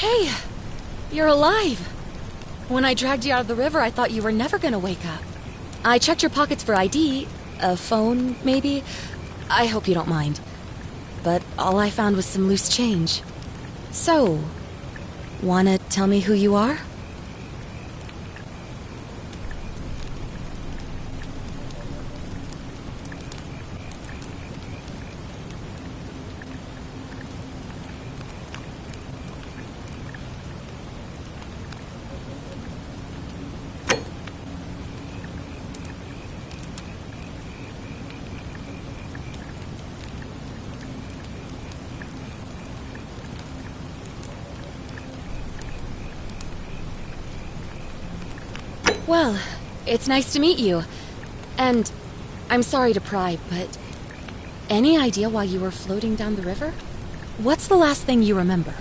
Hey, you're alive. When I dragged you out of the river, I thought you were never gonna wake up. I checked your pockets for ID, a phone, maybe. I hope you don't mind. But all I found was some loose change. So, wanna tell me who you are? Well, it's nice to meet you. And I'm sorry to pry, but any idea why you were floating down the river? What's the last thing you remember?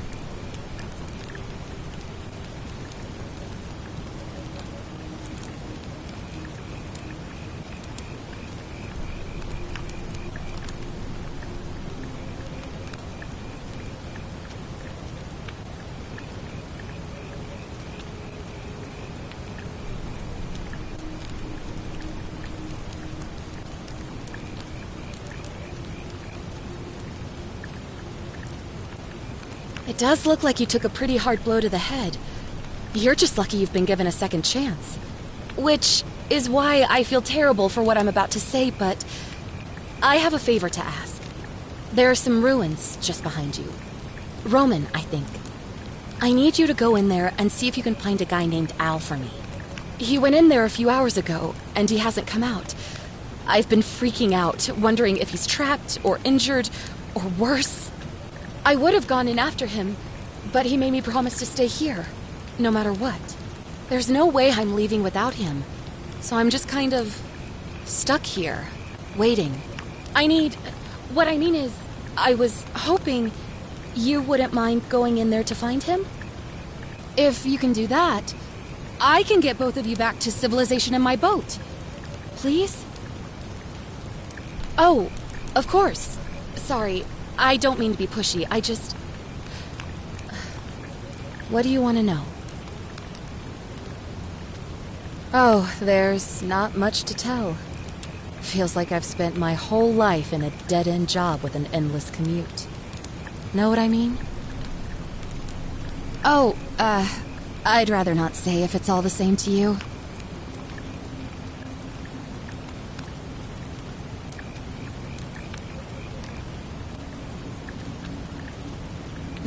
It does look like you took a pretty hard blow to the head. You're just lucky you've been given a second chance. Which is why I feel terrible for what I'm about to say, but I have a favor to ask. There are some ruins just behind you. Roman, I think. I need you to go in there and see if you can find a guy named Al for me. He went in there a few hours ago, and he hasn't come out. I've been freaking out, wondering if he's trapped or injured, or worse. I would have gone in after him, but he made me promise to stay here, no matter what. There's no way I'm leaving without him, so I'm just kind of stuck here, waiting. What I mean is, I was hoping you wouldn't mind going in there to find him? If you can do that, I can get both of you back to civilization in my boat. Please? Oh, of course. Sorry. I don't mean to be pushy, I just... What do you want to know? Oh, there's not much to tell. Feels like I've spent my whole life in a dead-end job with an endless commute. Know what I mean? Oh, I'd rather not say if it's all the same to you.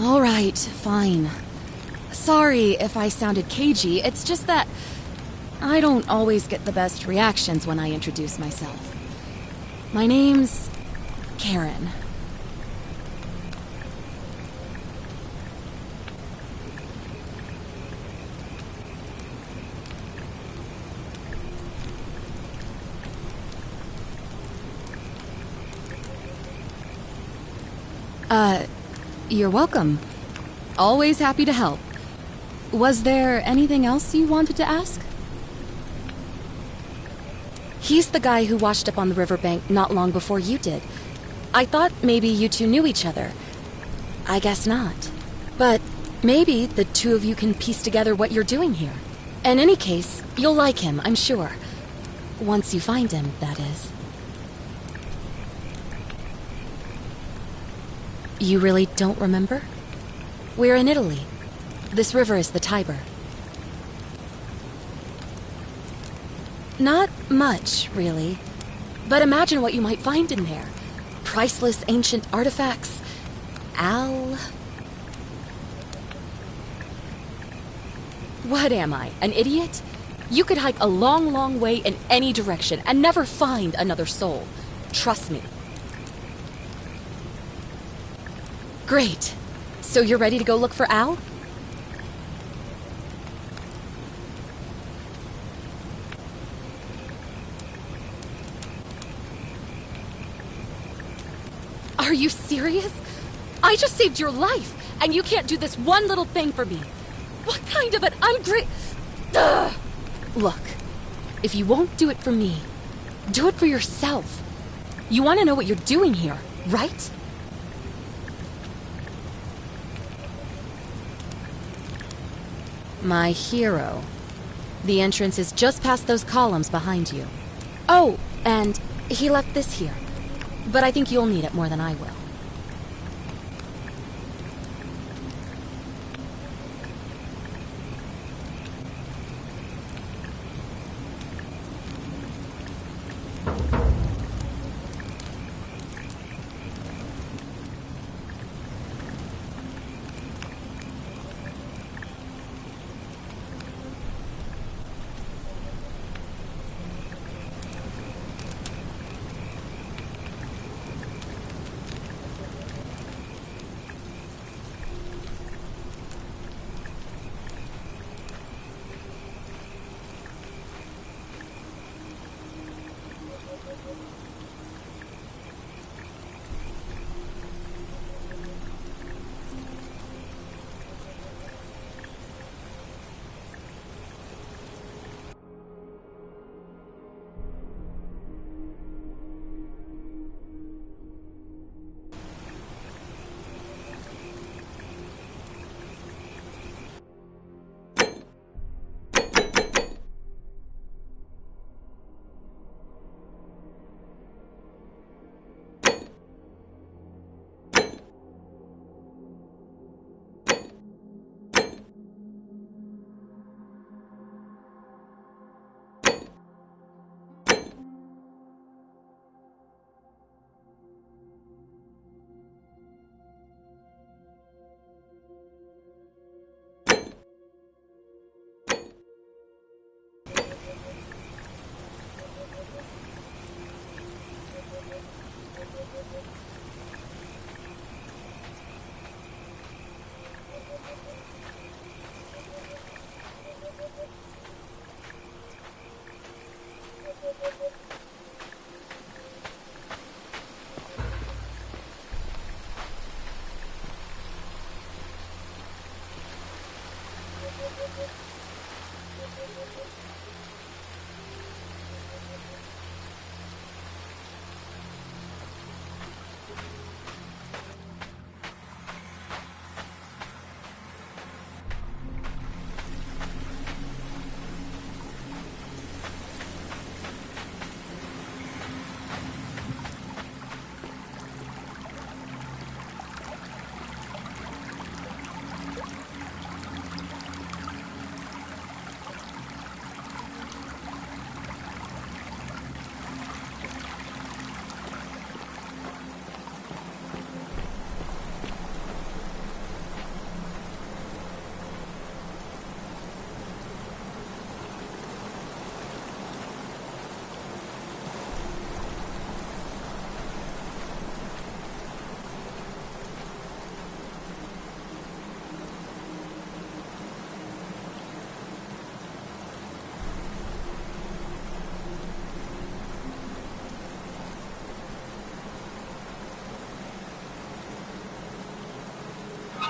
All right, fine. Sorry if I sounded cagey, it's just that I don't always get the best reactions when I introduce myself. My name's Karen. You're welcome. Always happy to help. Was there anything else you wanted to ask? He's the guy who washed up on the riverbank not long before you did. I thought maybe you two knew each other. I guess not. But maybe the two of you can piece together what you're doing here. In any case, you'll like him, I'm sure. Once you find him, that is. You really don't remember? We're in Italy. This river is the Tiber. Not much, really. But imagine what you might find in there. Priceless ancient artifacts. Al... What am I, an idiot? You could hike a long, long way in any direction and never find another soul. Trust me. Great. So you're ready to go look for Al? Are you serious? I just saved your life, and you can't do this one little thing for me. What kind of an Ugh. Look, if you won't do it for me, do it for yourself. You want to know what you're doing here, right? My hero. The entrance is just past those columns behind you. Oh, and he left this here. But I think you'll need it more than I will.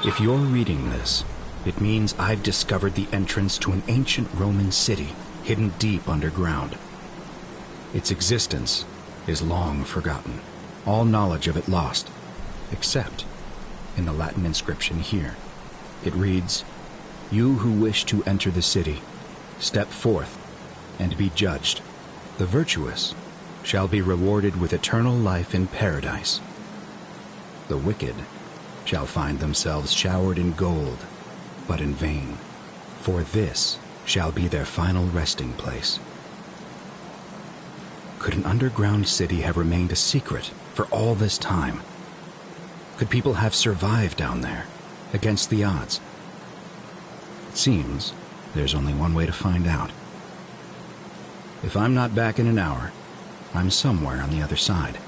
If you're reading this, it means I've discovered the entrance to an ancient Roman city hidden deep underground. Its existence is long forgotten, all knowledge of it lost, except in the Latin inscription here. It reads, "You who wish to enter the city, step forth and be judged. The virtuous shall be rewarded with eternal life in paradise. The wicked shall find themselves showered in gold, but in vain, for this shall be their final resting place." Could an underground city have remained a secret for all this time? Could people have survived down there, against the odds? It seems there's only one way to find out. If I'm not back in an hour, I'm somewhere on the other side.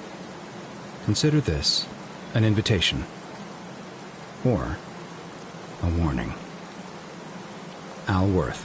Consider this an invitation, or a warning. Al Worth.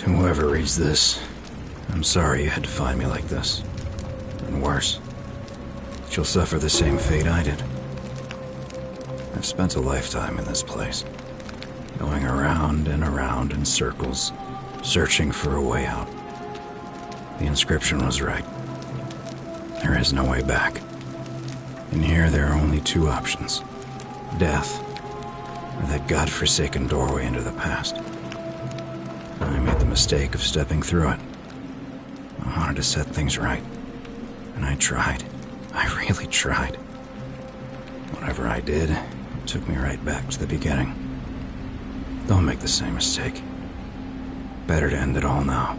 To whoever reads this, I'm sorry you had to find me like this. And worse, that you'll suffer the same fate I did. I've spent a lifetime in this place, going around and around in circles, searching for a way out. The inscription was right. There is no way back. In here, there are only two options: death, or that godforsaken doorway into the past. I made the mistake of stepping through it. I wanted to set things right, and I tried. I really tried. Whatever I did, it took me right back to the beginning. Don't make the same mistake. Better to end it all now,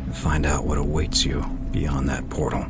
and find out what awaits you beyond that portal.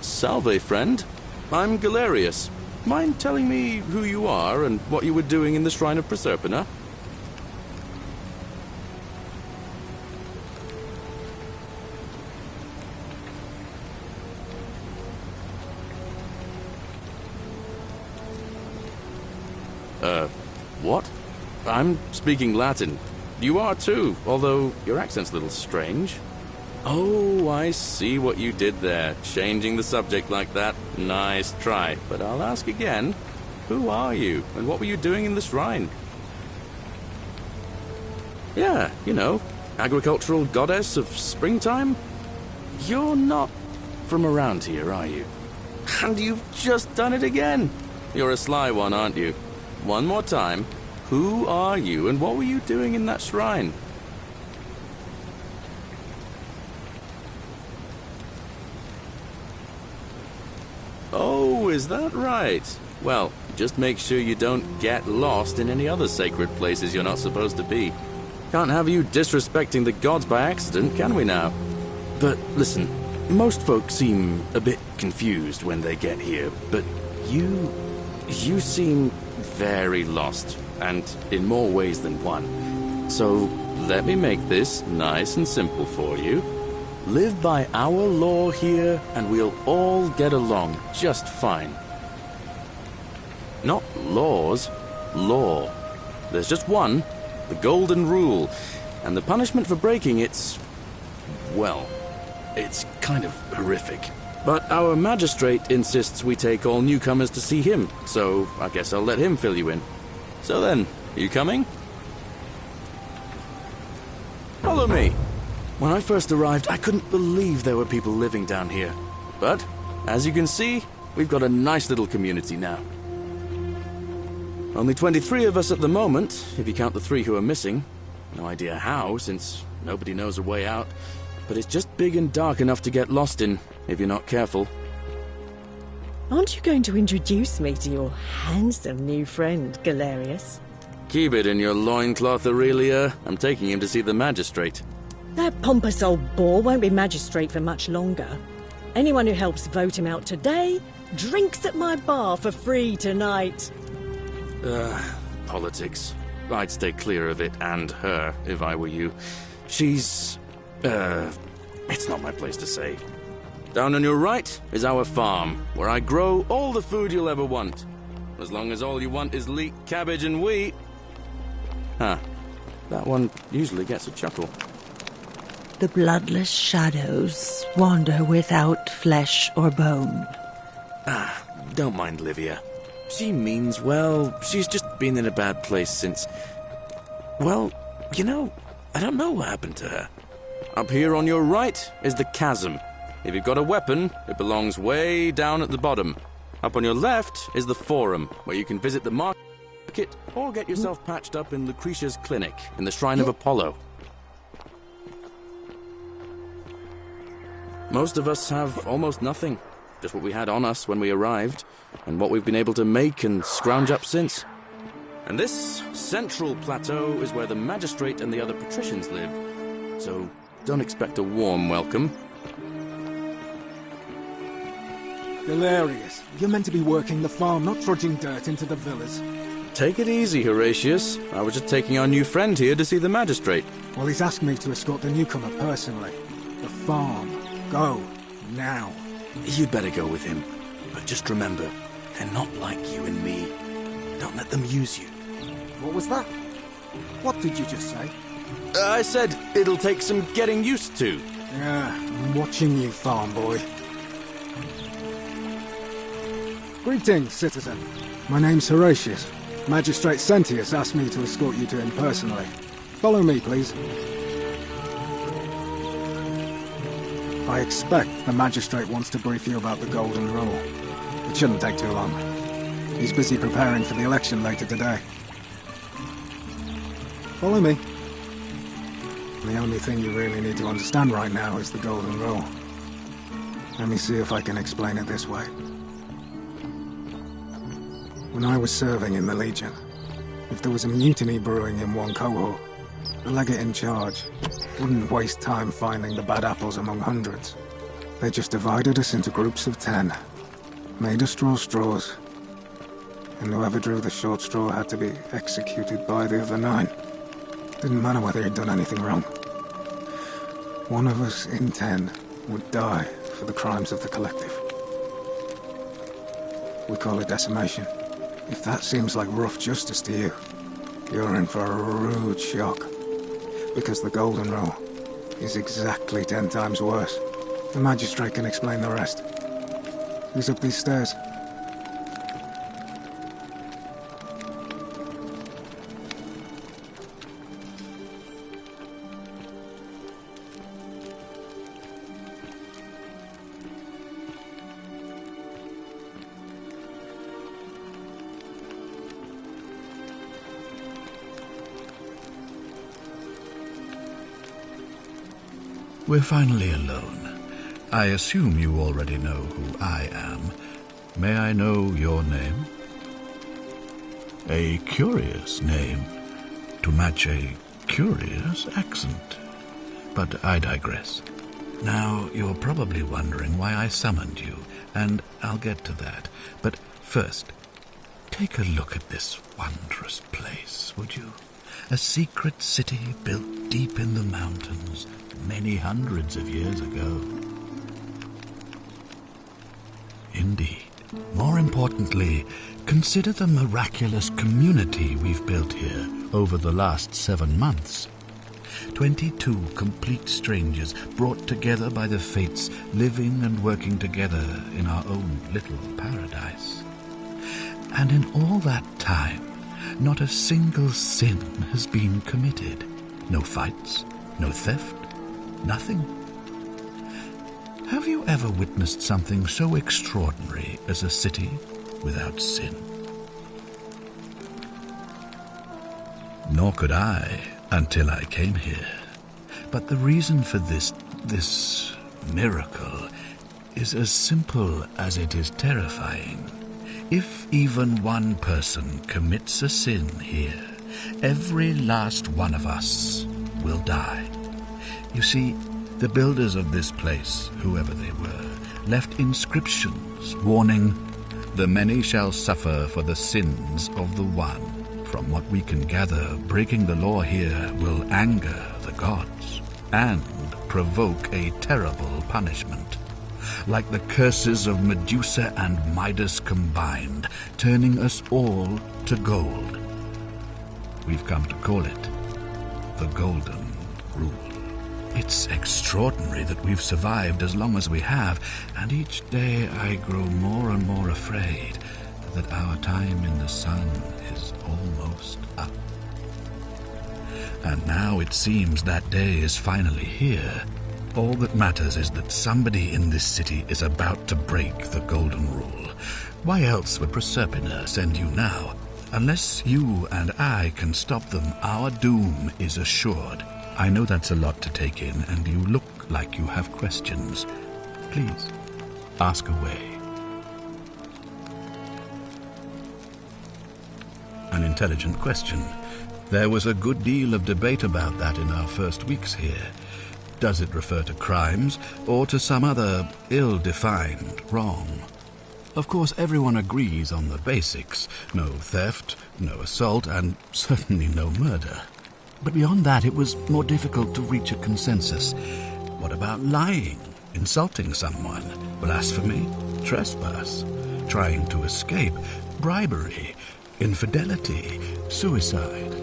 Salve, friend. I'm Galerius. Mind telling me who you are and what you were doing in the Shrine of Proserpina? What? I'm speaking Latin. You are too, although your accent's a little strange. Oh, I see what you did there, changing the subject like that. Nice try, but I'll ask again. Who are you, and what were you doing in the shrine? Yeah, you know, agricultural goddess of springtime? You're not from around here, are you? And you've just done it again. You're a sly one, aren't you? One more time. Who are you, and what were you doing in that shrine? Oh, is that right? Well, just make sure you don't get lost in any other sacred places you're not supposed to be. Can't have you disrespecting the gods by accident, can we now? But listen, most folks seem a bit confused when they get here, but you seem very lost, and in more ways than one. So let me make this nice and simple for you. Live by our law here, and we'll all get along just fine. Not laws, law. There's just one, the golden rule, and the punishment for breaking it's kind of horrific. But our magistrate insists we take all newcomers to see him, so I guess I'll let him fill you in. So then, you coming? Follow me. When I first arrived, I couldn't believe there were people living down here. But, as you can see, we've got a nice little community now. Only 23 of us at the moment, if you count the 3 who are missing. No idea how, since nobody knows a way out. But it's just big and dark enough to get lost in, if you're not careful. Aren't you going to introduce me to your handsome new friend, Galerius? Keep it in your loincloth, Aurelia. I'm taking him to see the magistrate. That pompous old bore won't be magistrate for much longer. Anyone who helps vote him out today drinks at my bar for free tonight. Politics. I'd stay clear of it and her, if I were you. She's... it's not my place to say. Down on your right is our farm, where I grow all the food you'll ever want. As long as all you want is leek, cabbage, and wheat. Huh. That one usually gets a chuckle. The bloodless shadows wander without flesh or bone. Don't mind Livia. She means well. She's just been in a bad place since... Well, you know, I don't know what happened to her. Up here on your right is the chasm. If you've got a weapon, it belongs way down at the bottom. Up on your left is the forum, where you can visit the market or get yourself patched up in Lucretia's clinic in the Shrine of Apollo. Most of us have almost nothing. Just what we had on us when we arrived, and what we've been able to make and scrounge up since. And this central plateau is where the magistrate and the other patricians live. So don't expect a warm welcome. Galerius, you're meant to be working the farm, not trudging dirt into the villas. Take it easy, Horatius. I was just taking our new friend here to see the magistrate. Well, he's asked me to escort the newcomer personally. The farm. Go. Now. You'd better go with him. But just remember, they're not like you and me. Don't let them use you. What was that? What did you just say? I said it'll take some getting used to. Yeah, I'm watching you, farm boy. Greetings, citizen. My name's Horatius. Magistrate Sentius asked me to escort you to him personally. Follow me, please. I expect the magistrate wants to brief you about the Golden Rule. It shouldn't take too long. He's busy preparing for the election later today. Follow me. The only thing you really need to understand right now is the Golden Rule. Let me see if I can explain it this way. When I was serving in the Legion, if there was a mutiny brewing in one cohort, the legate in charge wouldn't waste time finding the bad apples among hundreds. They just divided us into groups of 10, made us draw straws, and whoever drew the short straw had to be executed by the other 9. Didn't matter whether he'd done anything wrong. One of us in 10 would die for the crimes of the collective. We call it decimation. If that seems like rough justice to you, you're in for a rude shock. Because the Golden Rule is exactly 10 times worse. The magistrate can explain the rest. Who's up these stairs? we're finally alone. I assume you already know who I am. May I know your name? A curious name, to match a curious accent. But I digress. Now, you're probably wondering why I summoned you, and I'll get to that. But first, take a look at this wondrous place, would you? A secret city built deep in the mountains many hundreds of years ago. Indeed. More importantly, consider the miraculous community we've built here over the last 7 months. 22 complete strangers brought together by the fates, living and working together in our own little paradise. And in all that time, not a single sin has been committed. No fights, no theft, nothing. Have you ever witnessed something so extraordinary as a city without sin? Nor could I until I came here. But the reason for this miracle is as simple as it is terrifying. If even one person commits a sin here, every last one of us will die. You see, the builders of this place, whoever they were, left inscriptions warning, "The many shall suffer for the sins of the one." From what we can gather, breaking the law here will anger the gods and provoke a terrible punishment. Like the curses of Medusa and Midas combined, turning us all to gold. We've come to call it the Golden Rule. It's extraordinary that we've survived as long as we have, and each day I grow more and more afraid that our time in the sun is almost up. And now it seems that day is finally here. All that matters is that somebody in this city is about to break the Golden Rule. Why else would Proserpina send you now? Unless you and I can stop them, our doom is assured. I know that's a lot to take in, and you look like you have questions. Please, ask away. An intelligent question. There was a good deal of debate about that in our first weeks here. Does it refer to crimes or to some other ill-defined wrong? Of course, everyone agrees on the basics. No theft, no assault, and certainly no murder. But beyond that, it was more difficult to reach a consensus. What about lying, insulting someone, blasphemy, trespass, trying to escape, bribery, infidelity, suicide?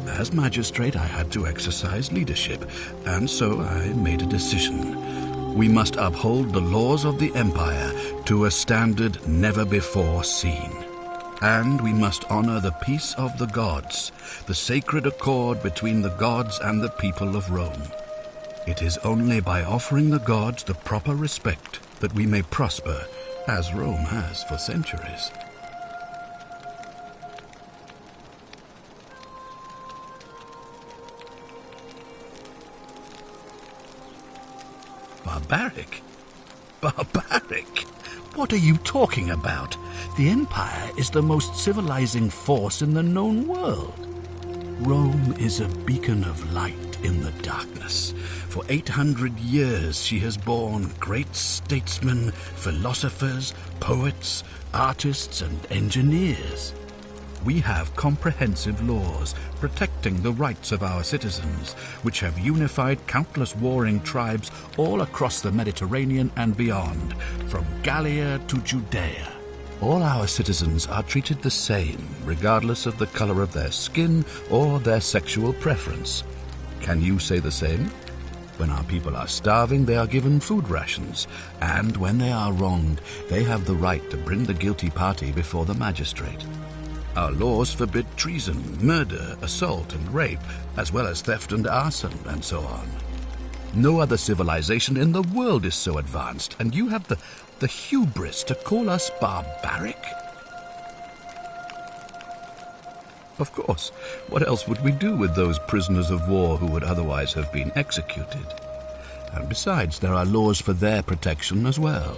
As magistrate, I had to exercise leadership, and so I made a decision. We must uphold the laws of the Empire to a standard never before seen. And we must honor the peace of the gods, the sacred accord between the gods and the people of Rome. It is only by offering the gods the proper respect that we may prosper, as Rome has for centuries. Barbaric? Barbaric? What are you talking about? The Empire is the most civilizing force in the known world. Rome is a beacon of light in the darkness. For 800 years she has borne great statesmen, philosophers, poets, artists, and engineers. We have comprehensive laws protecting the rights of our citizens, which have unified countless warring tribes all across the Mediterranean and beyond, from Gallia to Judea. All our citizens are treated the same, regardless of the color of their skin or their sexual preference. Can you say the same? When our people are starving, they are given food rations, and when they are wronged, they have the right to bring the guilty party before the magistrate. Our laws forbid treason, murder, assault, and rape, as well as theft and arson, and so on. No other civilization in the world is so advanced, and you have the hubris to call us barbaric? Of course, what else would we do with those prisoners of war who would otherwise have been executed? And besides, there are laws for their protection as well.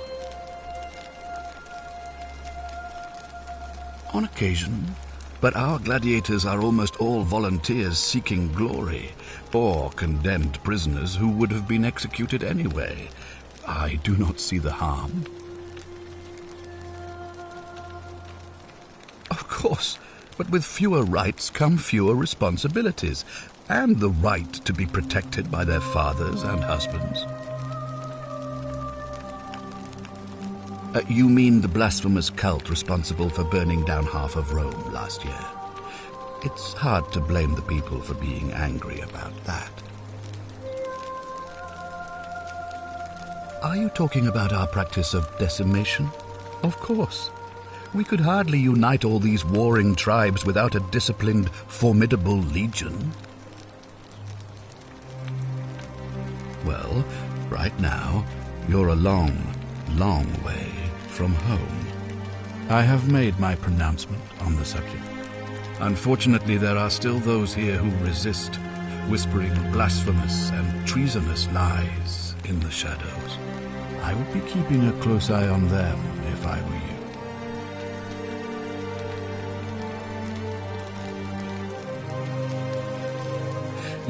On occasion, but our gladiators are almost all volunteers seeking glory, or condemned prisoners who would have been executed anyway. I do not see the harm. Of course, but with fewer rights come fewer responsibilities, and the right to be protected by their fathers and husbands. You mean the blasphemous cult responsible for burning down half of Rome last year? It's hard to blame the people for being angry about that. Are you talking about our practice of decimation? Of course. We could hardly unite all these warring tribes without a disciplined, formidable legion. Well, right now, you're a long, long way from home. I have made my pronouncement on the subject. Unfortunately, there are still those here who resist, whispering blasphemous and treasonous lies in the shadows. I would be keeping a close eye on them if I were you.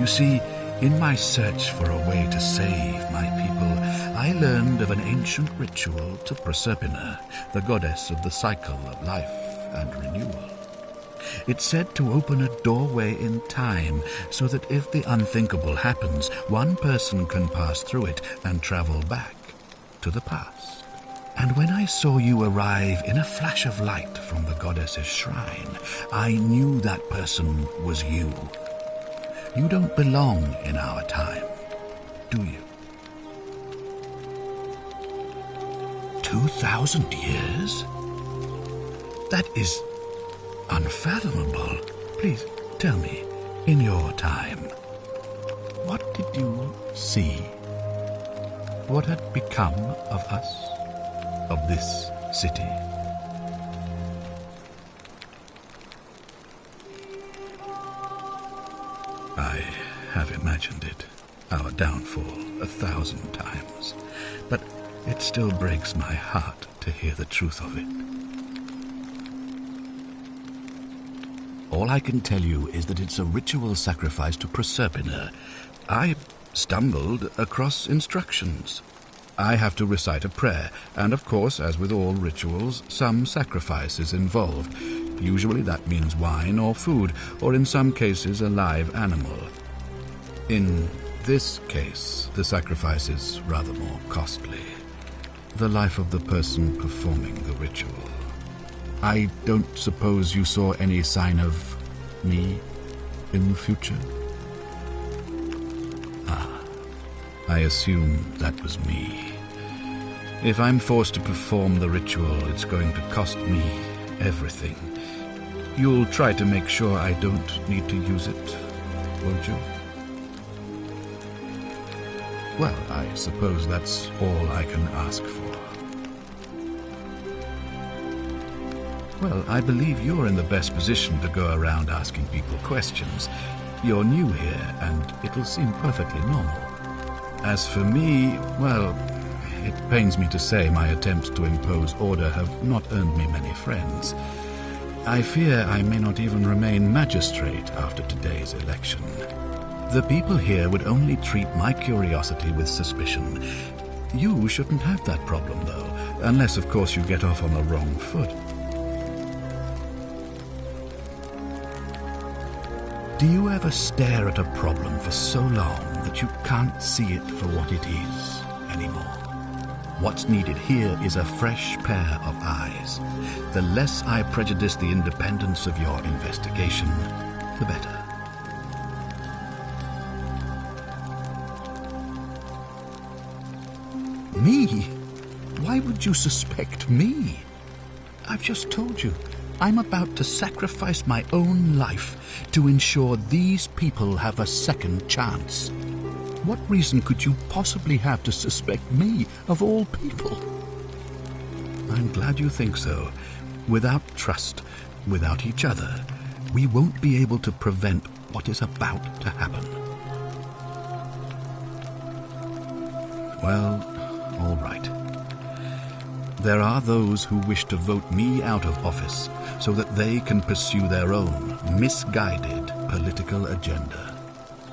You see, in my search for a way to save my people, I learned of an ancient ritual to Proserpina, the goddess of the cycle of life and renewal. It's said to open a doorway in time so that if the unthinkable happens, one person can pass through it and travel back to the past. And when I saw you arrive in a flash of light from the goddess's shrine, I knew that person was you. You don't belong in our time, do you? 2,000 years? That is unfathomable. Please tell me, in your time, what did you see? What had become of us, of this city? I have imagined it, our downfall, 1,000 times, but it still breaks my heart to hear the truth of it. All I can tell you is that it's a ritual sacrifice to Proserpina. I stumbled across instructions. I have to recite a prayer, and of course, as with all rituals, some sacrifice is involved. Usually that means wine or food, or in some cases a live animal. In this case, the sacrifice is rather more costly. The life of the person performing the ritual. I don't suppose you saw any sign of me in the future? Ah, I assume that was me. If I'm forced to perform the ritual, it's going to cost me everything. You'll try to make sure I don't need to use it, won't you? Well, I suppose that's all I can ask for. Well, I believe you're in the best position to go around asking people questions. You're new here, and it'll seem perfectly normal. As for me, well, it pains me to say my attempts to impose order have not earned me many friends. I fear I may not even remain magistrate after today's election. The people here would only treat my curiosity with suspicion. You shouldn't have that problem, though, unless, of course, you get off on the wrong foot. Do you ever stare at a problem for so long that you can't see it for what it is anymore? What's needed here is a fresh pair of eyes. The less I prejudice the independence of your investigation, the better. Me? Why would you suspect me? I've just told you, I'm about to sacrifice my own life to ensure these people have a second chance. What reason could you possibly have to suspect me, of all people? I'm glad you think so. Without trust, without each other, we won't be able to prevent what is about to happen. Well, all right. There are those who wish to vote me out of office so that they can pursue their own misguided political agenda.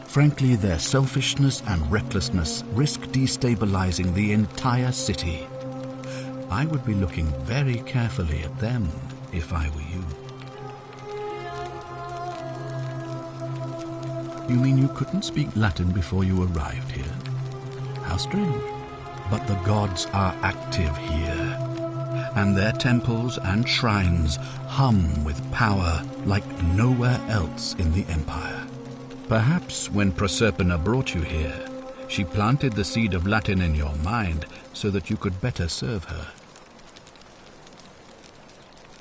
Frankly, their selfishness and recklessness risk destabilizing the entire city. I would be looking very carefully at them if I were you. You mean you couldn't speak Latin before you arrived here? How strange. But the gods are active here, and their temples and shrines hum with power like nowhere else in the Empire. Perhaps when Proserpina brought you here, she planted the seed of Latin in your mind so that you could better serve her.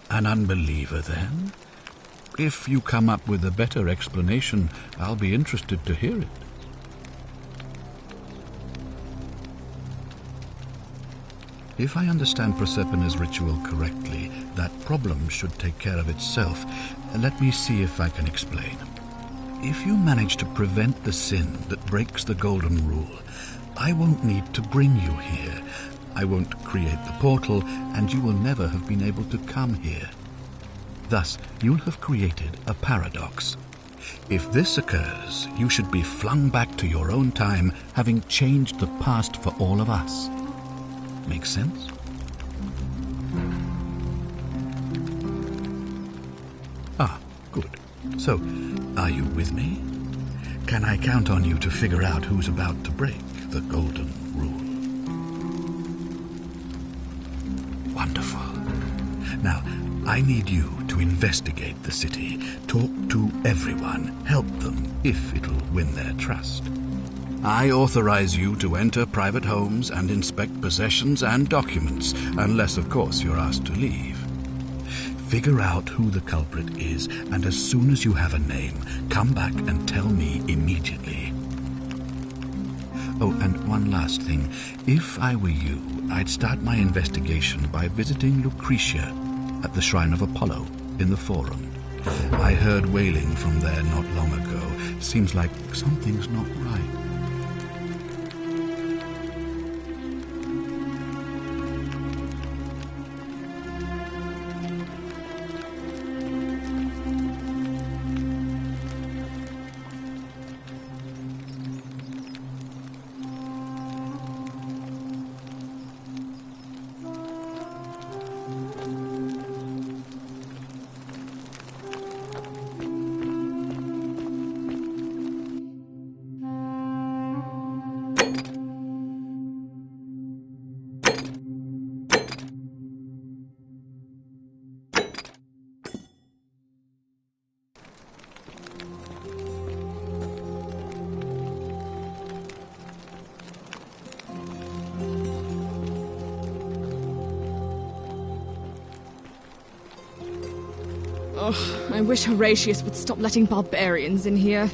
An unbeliever, then? If you come up with a better explanation, I'll be interested to hear it. If I understand Proserpina's ritual correctly, that problem should take care of itself. Let me see if I can explain. If you manage to prevent the sin that breaks the Golden Rule, I won't need to bring you here. I won't create the portal, and you will never have been able to come here. Thus, you'll have created a paradox. If this occurs, you should be flung back to your own time, having changed the past for all of us. Make sense? Ah, good. So, are you with me? Can I count on you to figure out who's about to break the Golden Rule? Wonderful. Now, I need you to investigate the city, talk to everyone, help them if it'll win their trust. I authorize you to enter private homes and inspect possessions and documents, unless, of course, you're asked to leave. Figure out who the culprit is, and as soon as you have a name, come back and tell me immediately. Oh, and one last thing. If I were you, I'd start my investigation by visiting Lucretia at the Shrine of Apollo in the Forum. I heard wailing from there not long ago. Seems like something's not right. Oh, I wish Horatius would stop letting barbarians in here.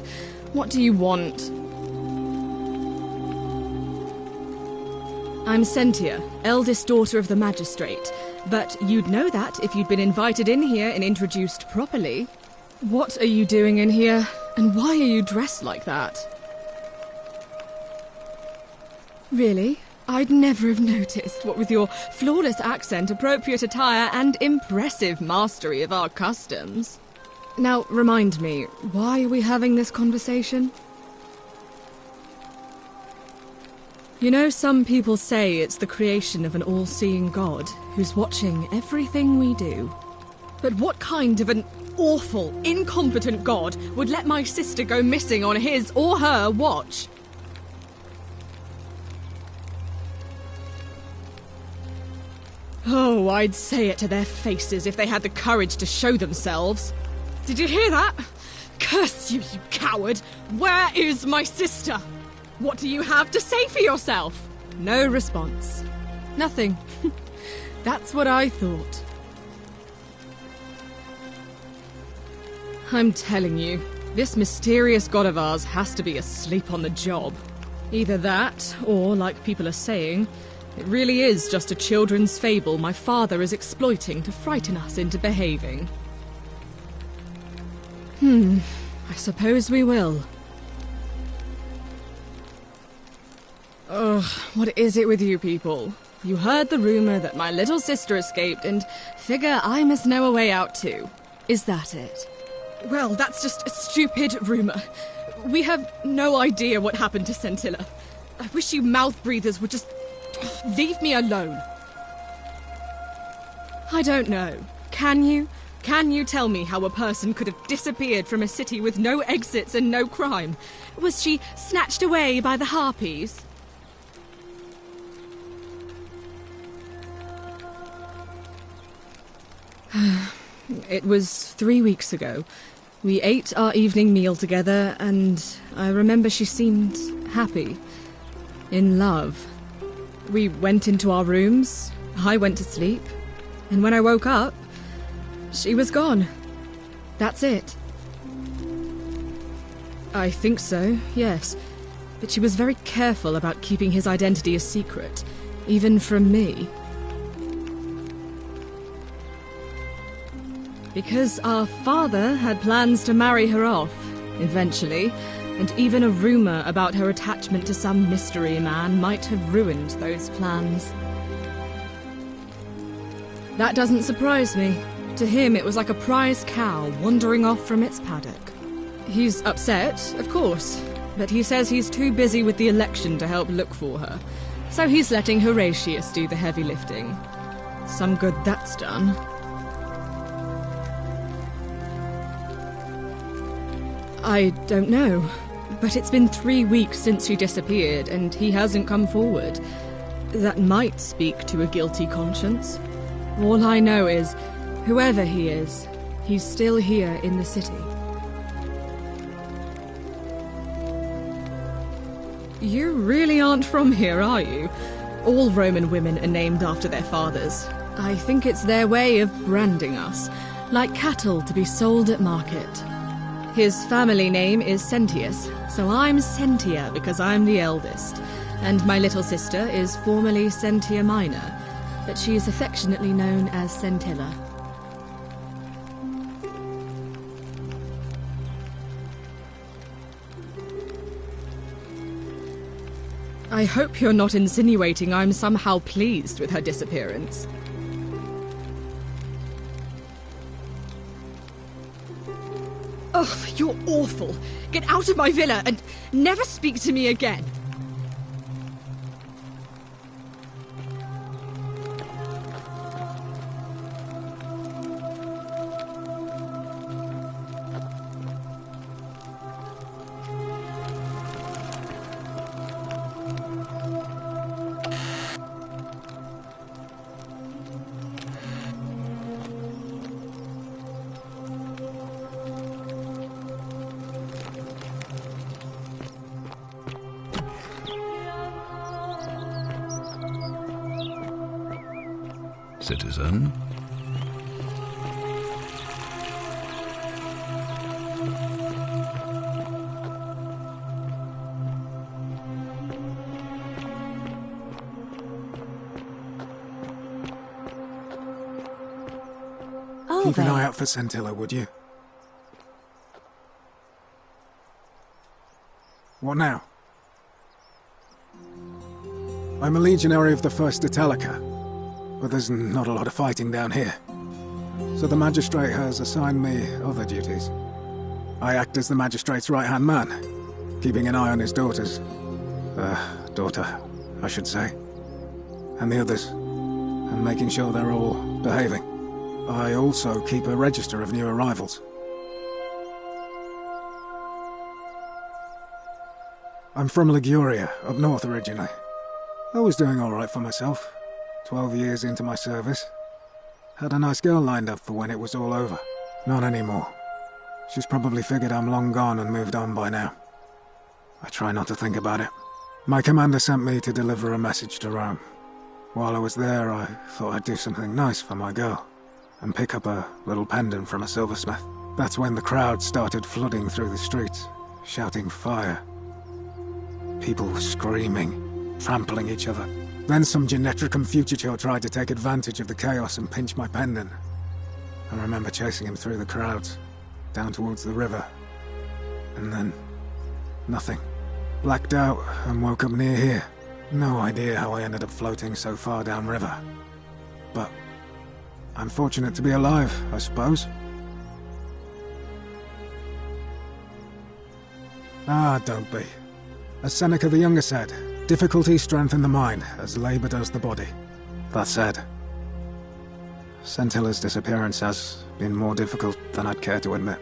What do you want? I'm Sentia, eldest daughter of the magistrate. But you'd know that if you'd been invited in here and introduced properly. What are you doing in here? And why are you dressed like that? Really? I'd never have noticed, what with your flawless accent, appropriate attire, and impressive mastery of our customs. Now, remind me, why are we having this conversation? You know, some people say it's the creation of an all-seeing God who's watching everything we do. But what kind of an awful, incompetent God would let my sister go missing on his or her watch? Oh, I'd say it to their faces if they had the courage to show themselves. Did you hear that? Curse you, you coward! Where is my sister? What do you have to say for yourself? No response. Nothing. That's what I thought. I'm telling you, this mysterious god of ours has to be asleep on the job. Either that, or, like people are saying, it really is just a children's fable my father is exploiting to frighten us into behaving. I suppose we will. Ugh, what is it with you people? You heard the rumour that my little sister escaped and figure I must know a way out too. Is that it? Well, that's just a stupid rumour. We have no idea what happened to Scintilla. I wish you mouth breathers would just leave me alone. I don't know. Can you? Can you tell me how a person could have disappeared from a city with no exits and no crime? Was she snatched away by the harpies? It was 3 weeks ago. We ate our evening meal together, and I remember she seemed happy. In love. We went into our rooms, I went to sleep, and when I woke up, she was gone. That's it. I think so, yes. But she was very careful about keeping his identity a secret, even from me. Because our father had plans to marry her off, eventually, and even a rumour about her attachment to some mystery man might have ruined those plans. That doesn't surprise me. To him, it was like a prize cow wandering off from its paddock. He's upset, of course, but he says he's too busy with the election to help look for her, so he's letting Horatius do the heavy lifting. Some good that's done. I don't know, but it's been 3 weeks since she disappeared, and he hasn't come forward. That might speak to a guilty conscience. All I know is, whoever he is, he's still here in the city. You really aren't from here, are you? All Roman women are named after their fathers. I think it's their way of branding us, like cattle to be sold at market. His family name is Sentius, so I'm Sentia because I'm the eldest, and my little sister is formerly Sentia Minor, but she is affectionately known as Scintilla. I hope you're not insinuating I'm somehow pleased with her disappearance. Oh, you're awful. Get out of my villa and never speak to me again. Citizen. Keep an eye out for Scintilla, would you? What now? I'm a legionary of the 1st Italica, but there's not a lot of fighting down here. So the magistrate has assigned me other duties. I act as the magistrate's right-hand man, keeping an eye on his daughter, I should say, and the others, and making sure they're all behaving. I also keep a register of new arrivals. I'm from Liguria, up north originally. I was doing all right for myself. 12 years into my service. Had a nice girl lined up for when it was all over. Not anymore. She's probably figured I'm long gone and moved on by now. I try not to think about it. My commander sent me to deliver a message to Rome. While I was there, I thought I'd do something nice for my girl, and pick up a little pendant from a silversmith. That's when the crowd started flooding through the streets, shouting fire. People were screaming, trampling each other. Then some genetricum fugitor tried to take advantage of the chaos and pinch my pendant. I remember chasing him through the crowds, down towards the river. And then, nothing. Blacked out and woke up near here. No idea how I ended up floating so far downriver. But I'm fortunate to be alive, I suppose. Ah, don't be. As Seneca the Younger said, difficulty strengthens the mind, as labor does the body. That said, Centilla's disappearance has been more difficult than I'd care to admit.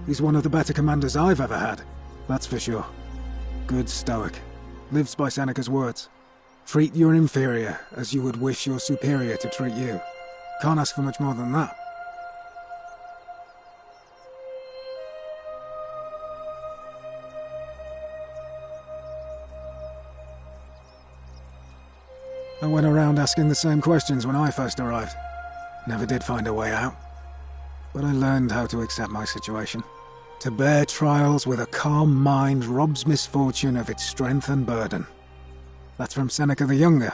He's one of the better commanders I've ever had, that's for sure. Good stoic. Lives by Seneca's words. Treat your inferior as you would wish your superior to treat you. Can't ask for much more than that. I went around asking the same questions when I first arrived. Never did find a way out. But I learned how to accept my situation. To bear trials with a calm mind robs misfortune of its strength and burden. That's from Seneca the Younger,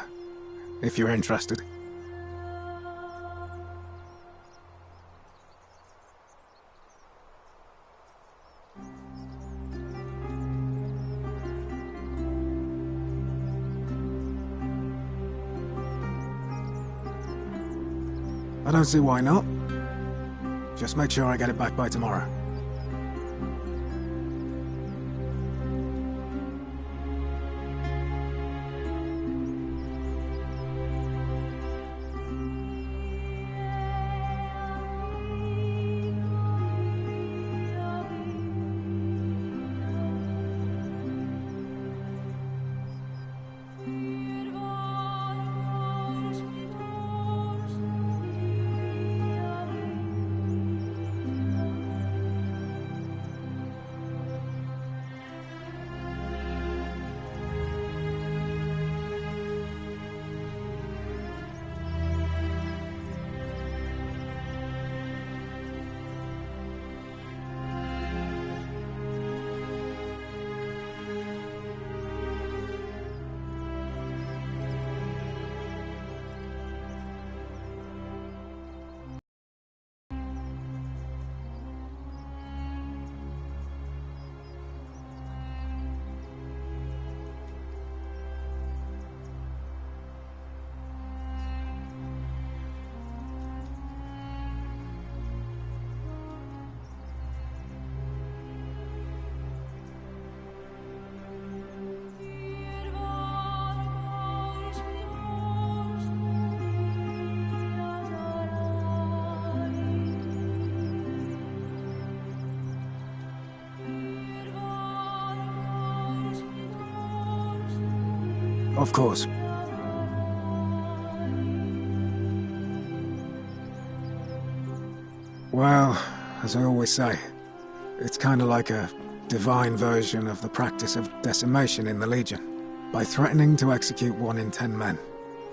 if you're interested. I don't see why not. Just make sure I get it back by tomorrow. Of course. Well, as I always say, it's kind of like a divine version of the practice of decimation in the Legion. By threatening to execute 1 in 10 men,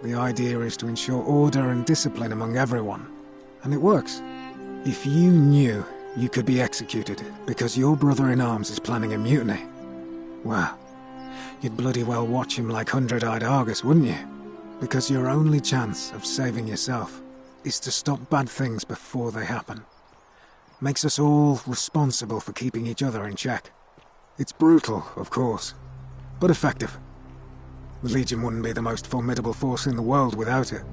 the idea is to ensure order and discipline among everyone. And it works. If you knew you could be executed because your brother-in-arms is planning a mutiny, well, you'd bloody well watch him like hundred-eyed Argus, wouldn't you? Because your only chance of saving yourself is to stop bad things before they happen. Makes us all responsible for keeping each other in check. It's brutal, of course, but effective. The Legion wouldn't be the most formidable force in the world without it.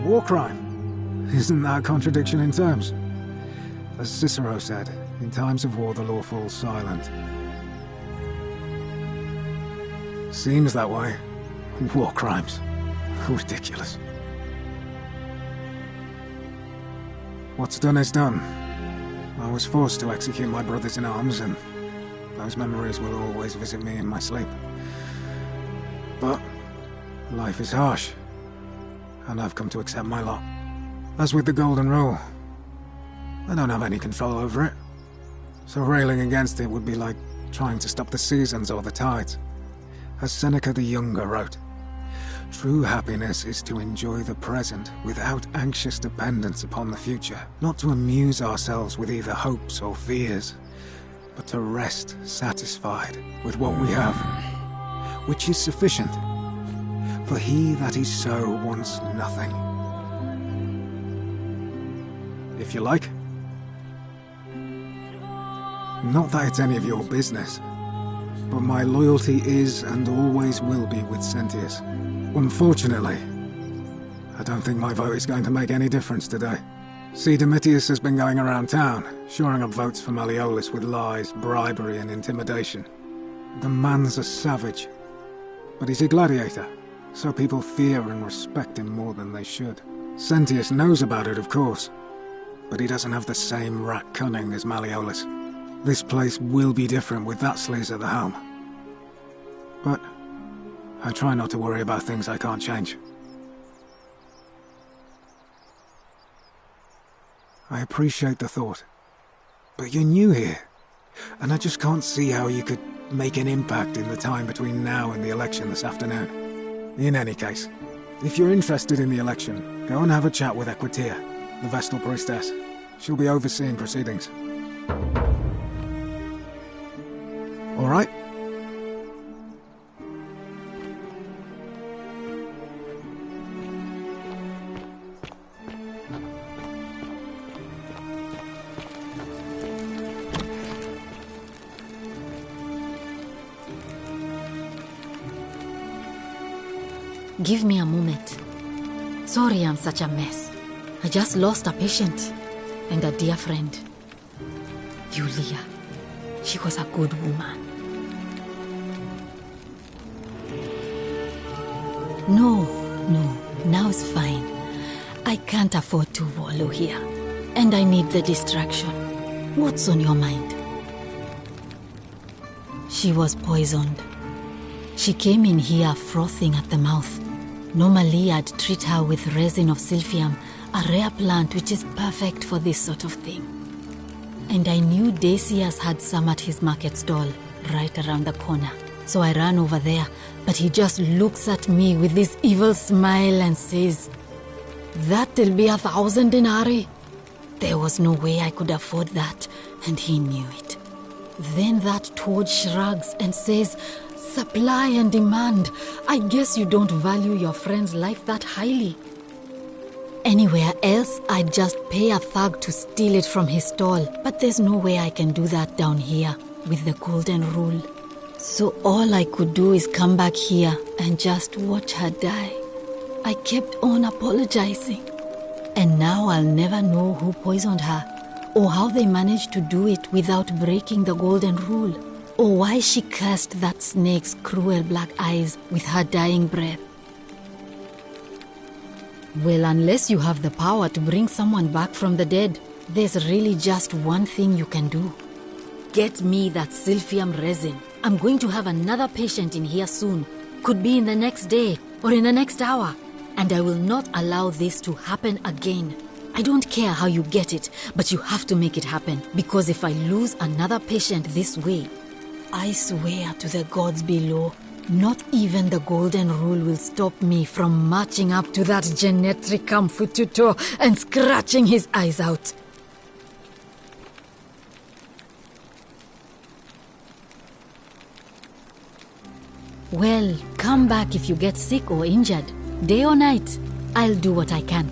war crime. Isn't that a contradiction in terms? As Cicero said, in times of war the law falls silent. Seems that way. War crimes. Ridiculous. What's done is done. I was forced to execute my brothers in arms, and those memories will always visit me in my sleep. But life is harsh, and I've come to accept my lot. As with the Golden Rule, I don't have any control over it, so railing against it would be like trying to stop the seasons or the tides. As Seneca the Younger wrote, true happiness is to enjoy the present without anxious dependence upon the future, not to amuse ourselves with either hopes or fears, but to rest satisfied with what we have, which is sufficient. For he that is so wants nothing. If you like. Not that it's any of your business, but my loyalty is and always will be with Sentius. Unfortunately, I don't think my vote is going to make any difference today. See, Domitius has been going around town, shoring up votes for Malleolus with lies, bribery and intimidation. The man's a savage, but he's a gladiator, so people fear and respect him more than they should. Sentius knows about it, of course, but he doesn't have the same rat cunning as Malleolus. This place will be different with that sleaze at the helm. But I try not to worry about things I can't change. I appreciate the thought, but you're new here, and I just can't see how you could make an impact in the time between now and the election this afternoon. In any case, if you're interested in the election, go and have a chat with Equitia, the Vestal Priestess. She'll be overseeing proceedings. All right? Give me a moment. Sorry I'm such a mess. I just lost a patient and a dear friend. Yulia. She was a good woman. No, now it's fine. I can't afford to wallow here. And I need the distraction. What's on your mind? She was poisoned. She came in here frothing at the mouth. Normally I'd treat her with resin of silphium, a rare plant which is perfect for this sort of thing. And I knew Decius had some at his market stall, right around the corner. So I ran over there, but he just looks at me with this evil smile and says, "That'll be 1,000 denarii." There was no way I could afford that, and he knew it. Then that toad shrugs and says, "Supply and demand. I guess you don't value your friend's life that highly." Anywhere else, I'd just pay a thug to steal it from his stall, but there's no way I can do that down here with the Golden Rule. So all I could do is come back here and just watch her die. I kept on apologizing. And now I'll never know who poisoned her, or how they managed to do it without breaking the Golden Rule, or why she cursed that snake's cruel black eyes with her dying breath. Well, unless you have the power to bring someone back from the dead, there's really just one thing you can do. Get me that silphium resin. I'm going to have another patient in here soon. Could be in the next day or in the next hour. And I will not allow this to happen again. I don't care how you get it, but you have to make it happen. Because if I lose another patient this way, I swear to the gods below, not even the Golden Rule will stop me from marching up to that Genetricum Fututo and scratching his eyes out. Well, come back if you get sick or injured. Day or night, I'll do what I can.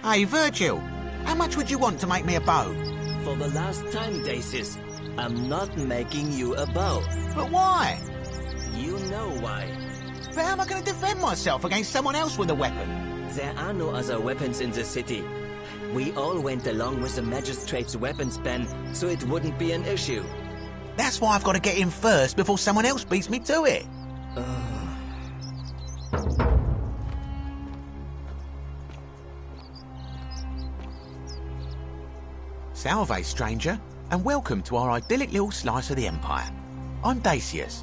Hey, Virgil, how much would you want to make me a bow? For the last time, Dacius, I'm not making you a bow. But why? You know why. But how am I going to defend myself against someone else with a weapon? There are no other weapons in the city. We all went along with the magistrate's weapons ban, so it wouldn't be an issue. That's why I've got to get in first before someone else beats me to it. Salve, stranger, and welcome to our idyllic little slice of the Empire. I'm Dacius.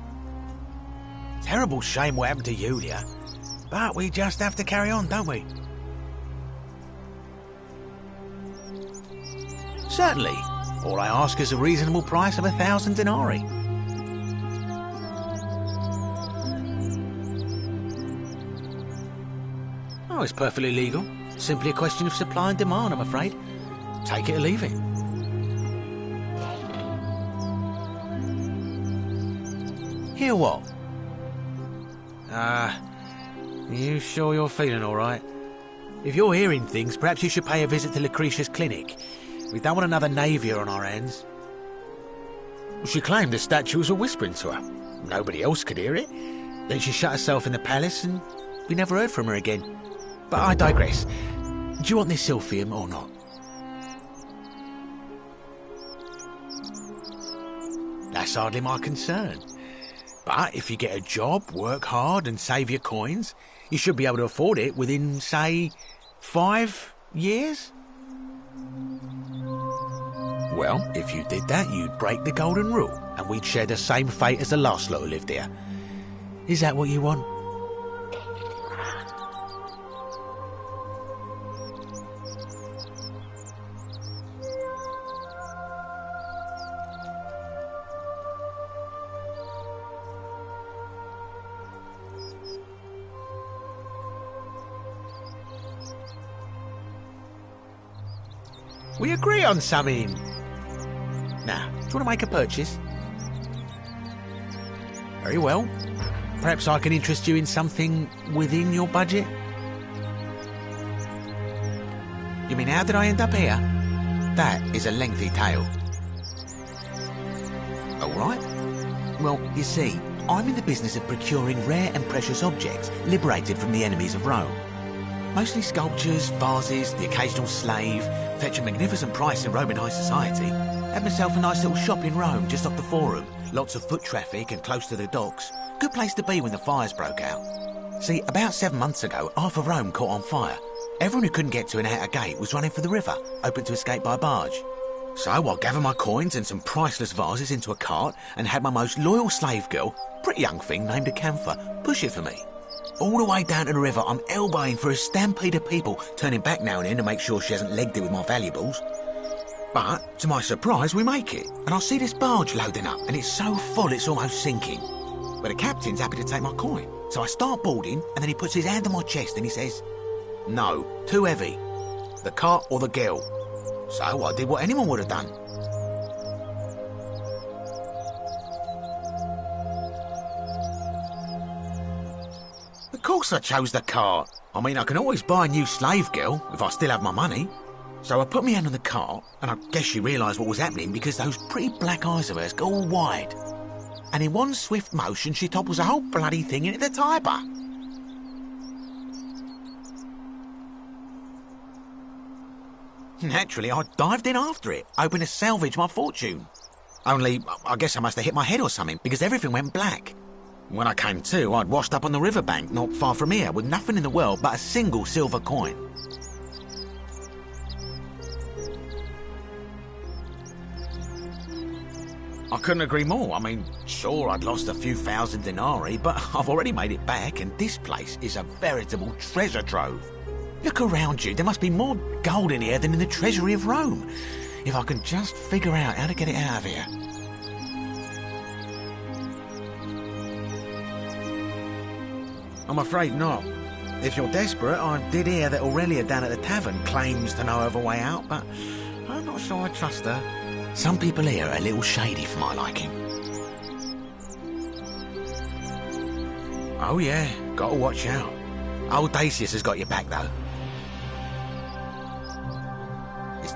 Terrible shame what happened to Yulia, but we just have to carry on, don't we? Certainly. All I ask is a reasonable price of 1,000 denarii. Oh, it's perfectly legal. Simply a question of supply and demand, I'm afraid. Take it or leave it. Hear what? You sure you're feeling all right? If you're hearing things, perhaps you should pay a visit to Lucretia's clinic. We don't want another Navia on our hands. She claimed the statues were whispering to her. Nobody else could hear it. Then she shut herself in the palace and we never heard from her again. But I digress. Do you want this silphium or not? That's hardly my concern. But if you get a job, work hard and save your coins, you should be able to afford it within, say, 5 years? Well, if you did that, you'd break the golden rule, and we'd share the same fate as the last lot who lived here. Is that what you want? We agree on something. Now, do you want to make a purchase? Very well. Perhaps I can interest you in something within your budget? You mean, how did I end up here? That is a lengthy tale. All right. Well, you see, I'm in the business of procuring rare and precious objects liberated from the enemies of Rome. Mostly sculptures, vases, the occasional slave, fetch a magnificent price in Roman high society. Had myself a nice little shop in Rome, just off the Forum. Lots of foot traffic and close to the docks. Good place to be when the fires broke out. See, about 7 months ago, half of Rome caught on fire. Everyone who couldn't get to an outer gate was running for the river, open to escape by barge. So I gathered my coins and some priceless vases into a cart and had my most loyal slave girl, pretty young thing named Acantha, push it for me. All the way down to the river, I'm elbowing for a stampede of people, turning back now and then to make sure she hasn't legged it with my valuables. But, to my surprise, we make it, and I see this barge loading up, and it's so full it's almost sinking. But the captain's happy to take my coin, so I start boarding, and then he puts his hand on my chest and he says, "No, too heavy. The cart or the girl." So I did what anyone would have done. Of course I chose the cart. I mean, I can always buy a new slave girl if I still have my money. So I put my hand on the cart, and I guess she realised what was happening because those pretty black eyes of hers go all wide. And in one swift motion, she topples the whole bloody thing into the Tiber. Naturally, I dived in after it, hoping to salvage my fortune. Only, I guess I must have hit my head or something, because everything went black. When I came to, I'd washed up on the riverbank not far from here with nothing in the world but a single silver coin. I couldn't agree more. I mean, sure, I'd lost a few thousand denarii, but I've already made it back, and this place is a veritable treasure trove. Look around you. There must be more gold in here than in the treasury of Rome. If I can just figure out how to get it out of here. I'm afraid not. If you're desperate, I did hear that Aurelia down at the tavern claims to know of a way out, but I'm not sure I trust her. Some people here are a little shady for my liking. Oh yeah, gotta watch out. Old Dacius has got your back though.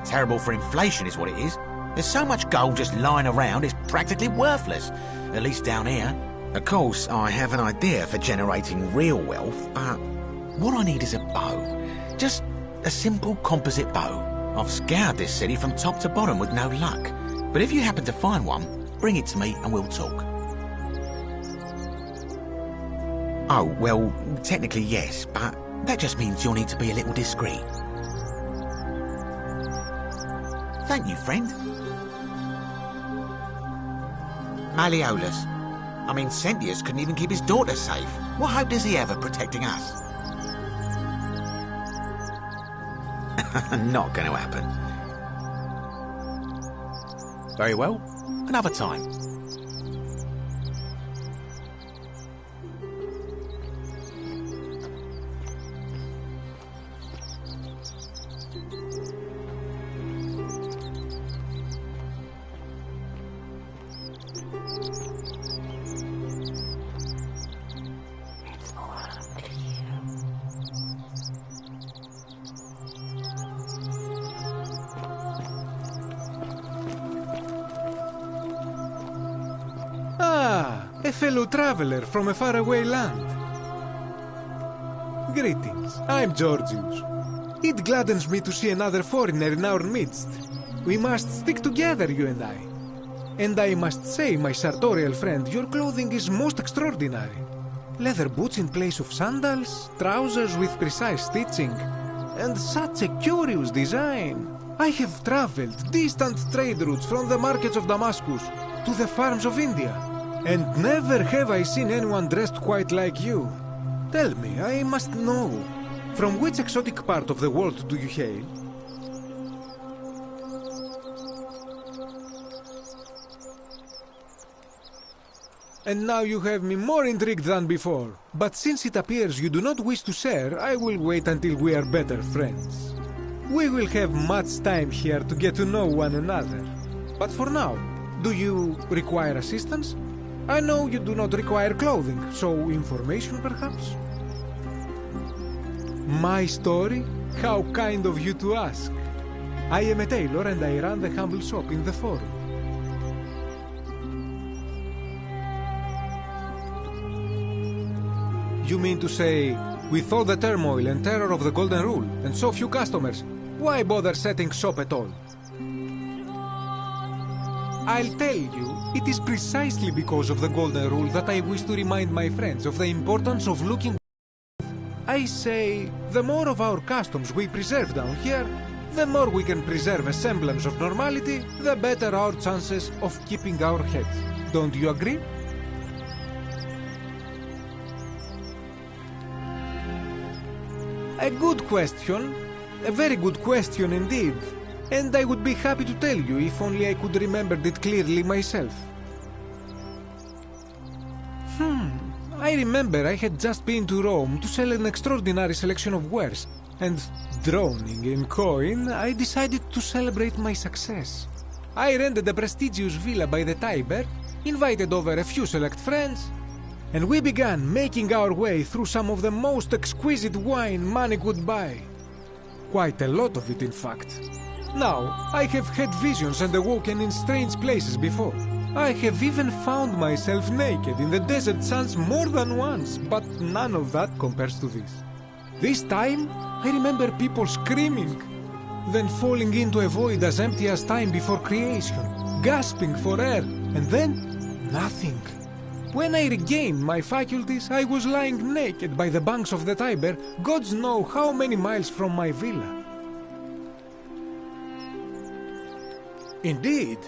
Terrible for inflation is what it is. There's so much gold just lying around, it's practically worthless. At least down here. Of course, I have an idea for generating real wealth, but what I need is a bow. Just a simple composite bow. I've scoured this city from top to bottom with no luck. But if you happen to find one, bring it to me and we'll talk. Oh, well, technically yes, but that just means you'll need to be a little discreet. Thank you, friend. Malleolus. I mean, Centius couldn't even keep his daughter safe. What hope does he have of protecting us? Not going to happen. Very well. Another time. A fellow traveler from a faraway land. Greetings, I'm Georgius. It gladdens me to see another foreigner in our midst. We must stick together, you and I. And I must say, my sartorial friend, your clothing is most extraordinary. Leather boots in place of sandals, trousers with precise stitching, and such a curious design. I have traveled distant trade routes from the markets of Damascus to the farms of India. And never have I seen anyone dressed quite like you. Tell me, I must know, from which exotic part of the world do you hail? And now you have me more intrigued than before. But since it appears you do not wish to share, I will wait until we are better friends. We will have much time here to get to know one another. But for now, do you require assistance? I know you do not require clothing, so information perhaps? My story? How kind of you to ask. I am a tailor and I run the humble shop in the forum. You mean to say, with all the turmoil and terror of the Golden Rule, and so few customers, why bother setting shop at all? I'll tell you, it is precisely because of the Golden Rule that I wish to remind my friends of the importance of looking. I say, the more of our customs we preserve down here, the more we can preserve a semblance of normality, the better our chances of keeping our heads. Don't you agree? A good question. A very good question indeed. And I would be happy to tell you if only I could remember it clearly myself. I remember I had just been to Rome to sell an extraordinary selection of wares, and drowning in coin, I decided to celebrate my success. I rented a prestigious villa by the Tiber, invited over a few select friends, and we began making our way through some of the most exquisite wine money could buy. Quite a lot of it, in fact. Now, I have had visions and awoken in strange places before. I have even found myself naked in the desert sands more than once, but none of that compares to this. This time, I remember people screaming, then falling into a void as empty as time before creation, gasping for air, and then nothing. When I regained my faculties, I was lying naked by the banks of the Tiber, gods know how many miles from my villa. Indeed.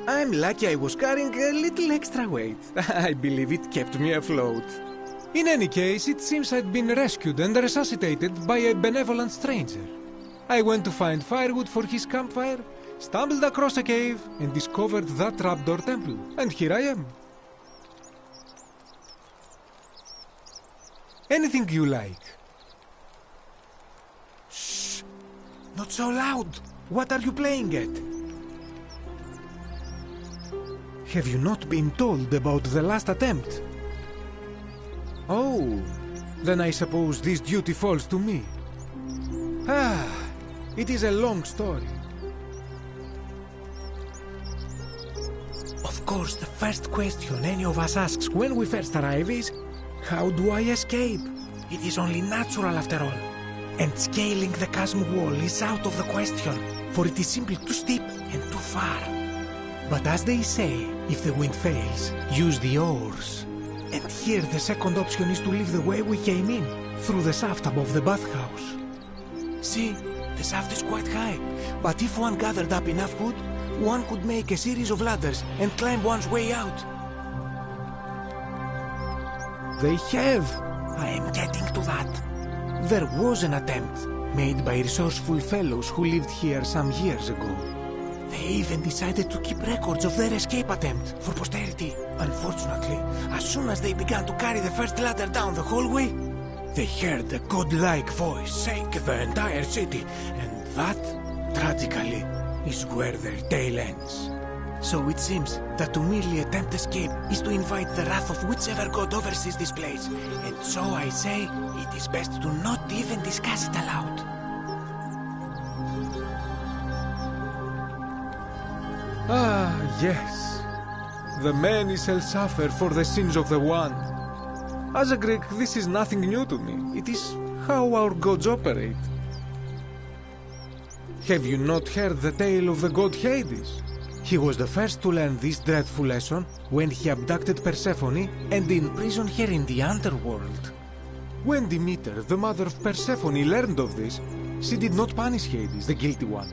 I'm lucky I was carrying a little extra weight. I believe it kept me afloat. In any case, it seems I'd been rescued and resuscitated by a benevolent stranger. I went to find firewood for his campfire, stumbled across a cave, and discovered that trapdoor temple. And here I am. Anything you like. Shh! Not so loud! What are you playing at? Have you not been told about the last attempt? Oh, then I suppose this duty falls to me. It is a long story. course, the first question any of us asks when we first arrive is, how do I escape? It is only natural after all. And scaling the chasm wall is out of the question, for it is simply too steep and too far. But as they say, if the wind fails, use the oars. And here the second option is to leave the way we came in, through the shaft above the bathhouse. See, the shaft is quite high, but if one gathered up enough wood, one could make a series of ladders and climb one's way out. They have. I am getting to that. There was an attempt, made by resourceful fellows who lived here some years ago. They even decided to keep records of their escape attempt for posterity. Unfortunately, as soon as they began to carry the first ladder down the hallway, they heard a godlike voice shake the entire city, and that, tragically, is where their tale ends. So it seems that to merely attempt escape is to invite the wrath of whichever god oversees this place, and so I say it is best to not even discuss it aloud. Ah, yes. The many shall suffer for the sins of the one. As a Greek, this is nothing new to me. It is how our gods operate. Have you not heard the tale of the god Hades? He was the first to learn this dreadful lesson when he abducted Persephone and imprisoned her in the underworld. When Demeter, the mother of Persephone, learned of this, she did not punish Hades, the guilty one.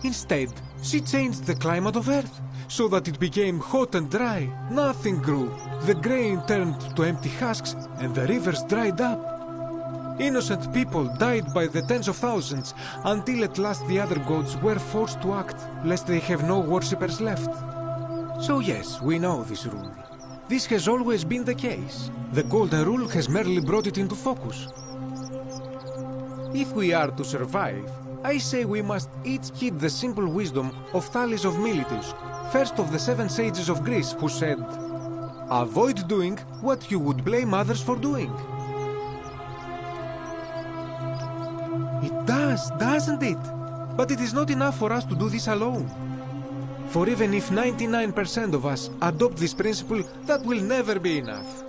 Instead, she changed the climate of Earth, so that it became hot and dry. Nothing grew. The grain turned to empty husks, and the rivers dried up. Innocent people died by the tens of thousands, until at last the other gods were forced to act, lest they have no worshippers left. So yes, we know this rule. This has always been the case. The Golden Rule has merely brought it into focus. If we are to survive, I say we must each heed the simple wisdom of Thales of Miletus, first of the 7 sages of Greece, who said, "Avoid doing what you would blame others for doing." It does, doesn't it? But it is not enough for us to do this alone. For even if 99% of us adopt this principle, that will never be enough.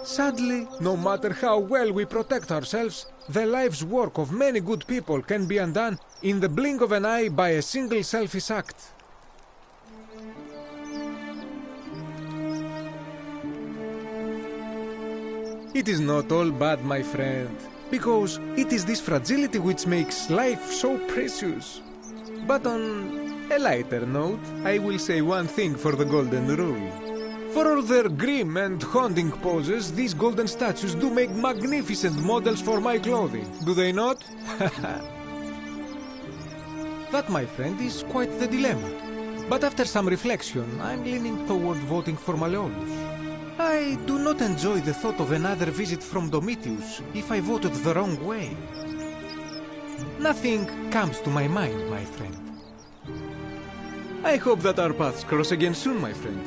Sadly, no matter how well we protect ourselves, the life's work of many good people can be undone in the blink of an eye by a single selfish act. It is not all bad, my friend, because it is this fragility which makes life so precious. But on a lighter note, I will say one thing for the Golden Rule. For all their grim and haunting poses, these golden statues do make magnificent models for my clothing, do they not? That, my friend, is quite the dilemma. But after some reflection, I'm leaning toward voting for Malleolus. I do not enjoy the thought of another visit from Domitius if I voted the wrong way. Nothing comes to my mind, my friend. I hope that our paths cross again soon, my friend.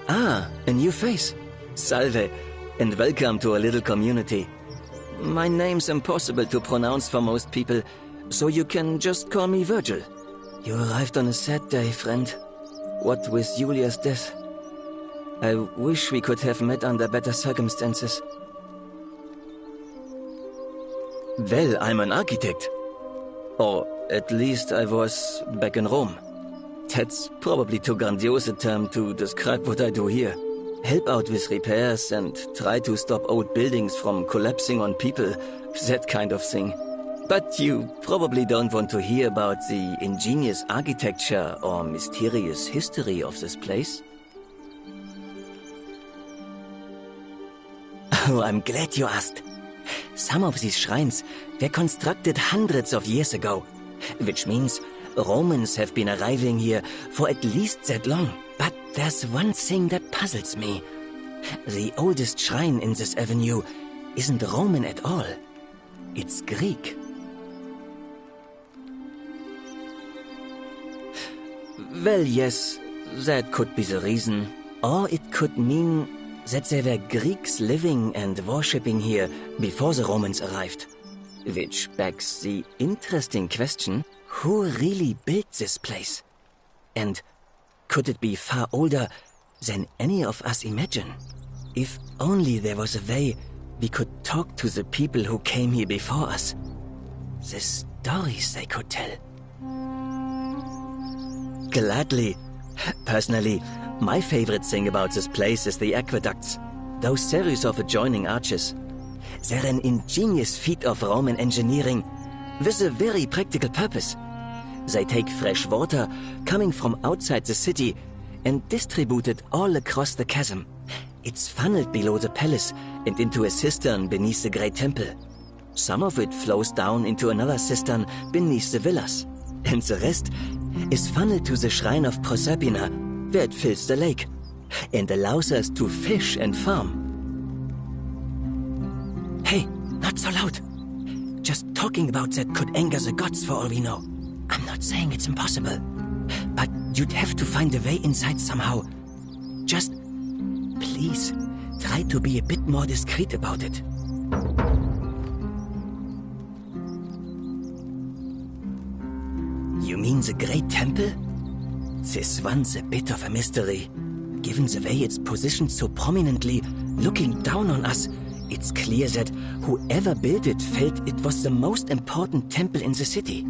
Ah, a new face. Salve, and welcome to a little community. My name's impossible to pronounce for most people, so you can just call me Virgil. You arrived on a sad day, friend. What with Julia's death. I wish we could have met under better circumstances. Well, I'm an architect. Or at least I was back in Rome. That's probably too grandiose a term to describe what I do here. Help out with repairs and try to stop old buildings from collapsing on people, that kind of thing. But you probably don't want to hear about the ingenious architecture or mysterious history of this place. Oh, I'm glad you asked. Some of these shrines were constructed hundreds of years ago, which means Romans have been arriving here for at least that long. there's one thing that puzzles me. The oldest shrine in this avenue isn't Roman at all. It's Greek. Well, yes, that could be the reason. Or it could mean that there were Greeks living and worshipping here before the Romans arrived. Which begs the interesting question, who really built this place? And could it be far older than any of us imagine? If only there was a way we could talk to the people who came here before us. The stories they could tell. Gladly. Personally, my favorite thing about this place is the aqueducts. Those series of adjoining arches. They're an ingenious feat of Roman engineering with a very practical purpose. They take fresh water coming from outside the city and distribute it all across the chasm. It's funneled below the palace and into a cistern beneath the great temple. Some of it flows down into another cistern beneath the villas, and the rest is funneled to the shrine of Proserpina, where it fills the lake and allows us to fish and farm. Hey, not so loud. Just talking about that could anger the gods for all we know. I'm not saying it's impossible, but you'd have to find a way inside somehow. Just, please, try to be a bit more discreet about it. You mean the Great Temple? This one's a bit of a mystery. Given the way it's positioned so prominently, looking down on us, it's clear that whoever built it felt it was the most important temple in the city.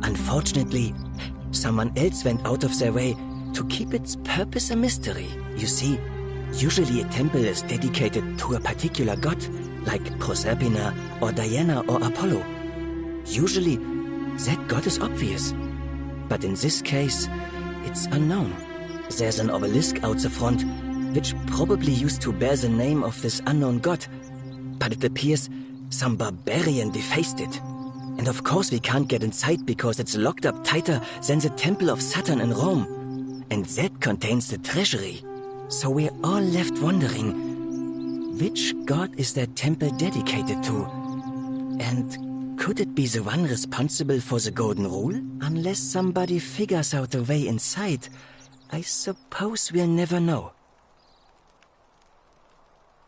Unfortunately, someone else went out of their way to keep its purpose a mystery. You see, usually a temple is dedicated to a particular god, like Proserpina or Diana or Apollo. Usually, that god is obvious. But in this case, it's unknown. There's an obelisk out the front, which probably used to bear the name of this unknown god. But it appears some barbarian defaced it. And of course we can't get inside because it's locked up tighter than the Temple of Saturn in Rome. And that contains the treasury. So we're all left wondering, which god is that temple dedicated to? And could it be the one responsible for the Golden Rule? Unless somebody figures out a way inside, I suppose we'll never know.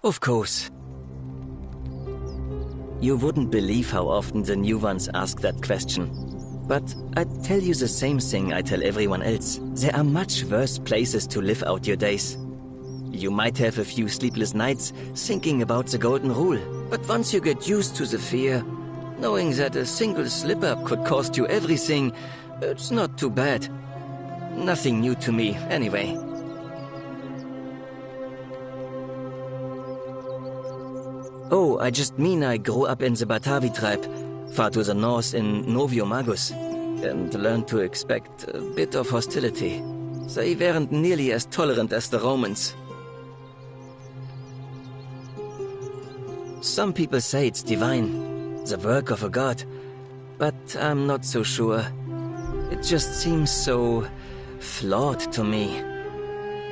Of course. You wouldn't believe how often the new ones ask that question. But I'd tell you the same thing I tell everyone else. There are much worse places to live out your days. You might have a few sleepless nights thinking about the Golden Rule, but once you get used to the fear, knowing that a single slip-up could cost you everything, it's not too bad. Nothing new to me, anyway. Oh, I just mean I grew up in the Batavi tribe, far to the north in Novio Magus, and learned to expect a bit of hostility. They weren't nearly as tolerant as the Romans. Some people say it's divine, the work of a god, but I'm not so sure. It just seems so flawed to me.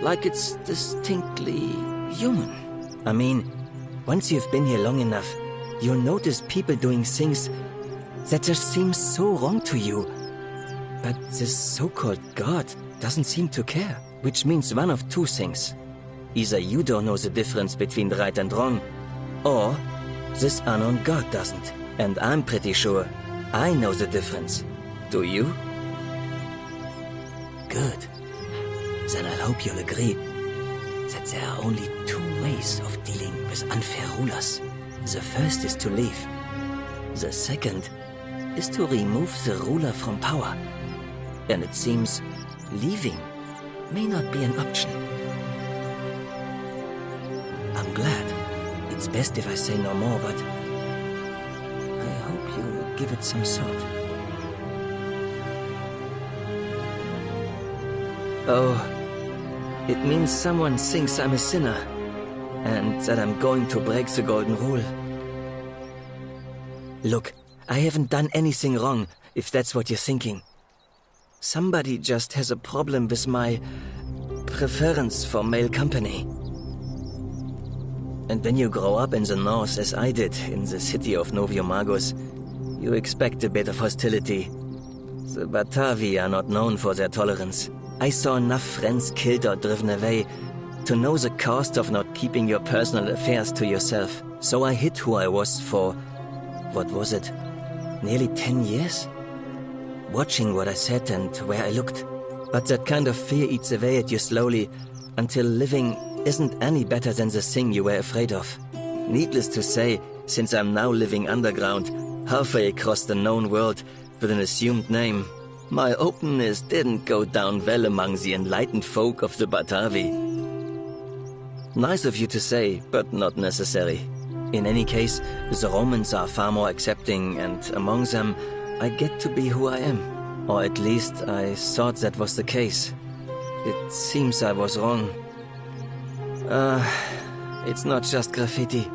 Like it's distinctly human. I mean, once you've been here long enough, you'll notice people doing things that just seem so wrong to you. But this so-called god doesn't seem to care, which means one of two things. Either you don't know the difference between right and wrong, or this unknown god doesn't. And I'm pretty sure I know the difference. Do you? Good. Then I hope you'll agree that there are only two ways of dealing with unfair rulers. The first is to leave. The second is to remove the ruler from power. And it seems leaving may not be an option. I'm glad. It's best if I say no more, but I hope you give it some thought. Oh, it means someone thinks I'm a sinner, and that I'm going to break the Golden Rule. Look, I haven't done anything wrong, if that's what you're thinking. Somebody just has a problem with my preference for male company. And when you grow up in the north, as I did, in the city of Noviomagos, you expect a bit of hostility. The Batavi are not known for their tolerance. I saw enough friends killed or driven away to know the cost of not keeping your personal affairs to yourself. So I hid who I was for, what was it, nearly 10 years? Watching what I said and where I looked. But that kind of fear eats away at you slowly, until living isn't any better than the thing you were afraid of. Needless to say, since I'm now living underground, halfway across the known world, with an assumed name, my openness didn't go down well among the enlightened folk of the Batavi. Nice of you to say, but not necessary. In any case, the Romans are far more accepting, and among them, I get to be who I am. Or at least I thought that was the case. It seems I was wrong. It's not just graffiti.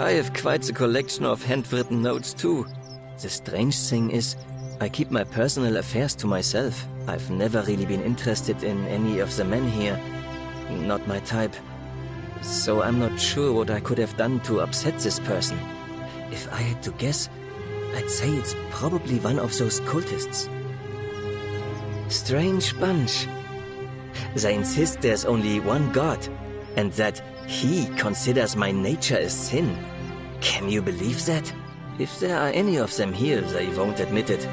I have quite the collection of handwritten notes too. The strange thing is, I keep my personal affairs to myself. I've never really been interested in any of the men here. Not my type. So I'm not sure what I could have done to upset this person. If I had to guess, I'd say it's probably one of those cultists. Strange bunch. They insist there's only one God, and that he considers my nature a sin. Can you believe that? If there are any of them here, they won't admit it.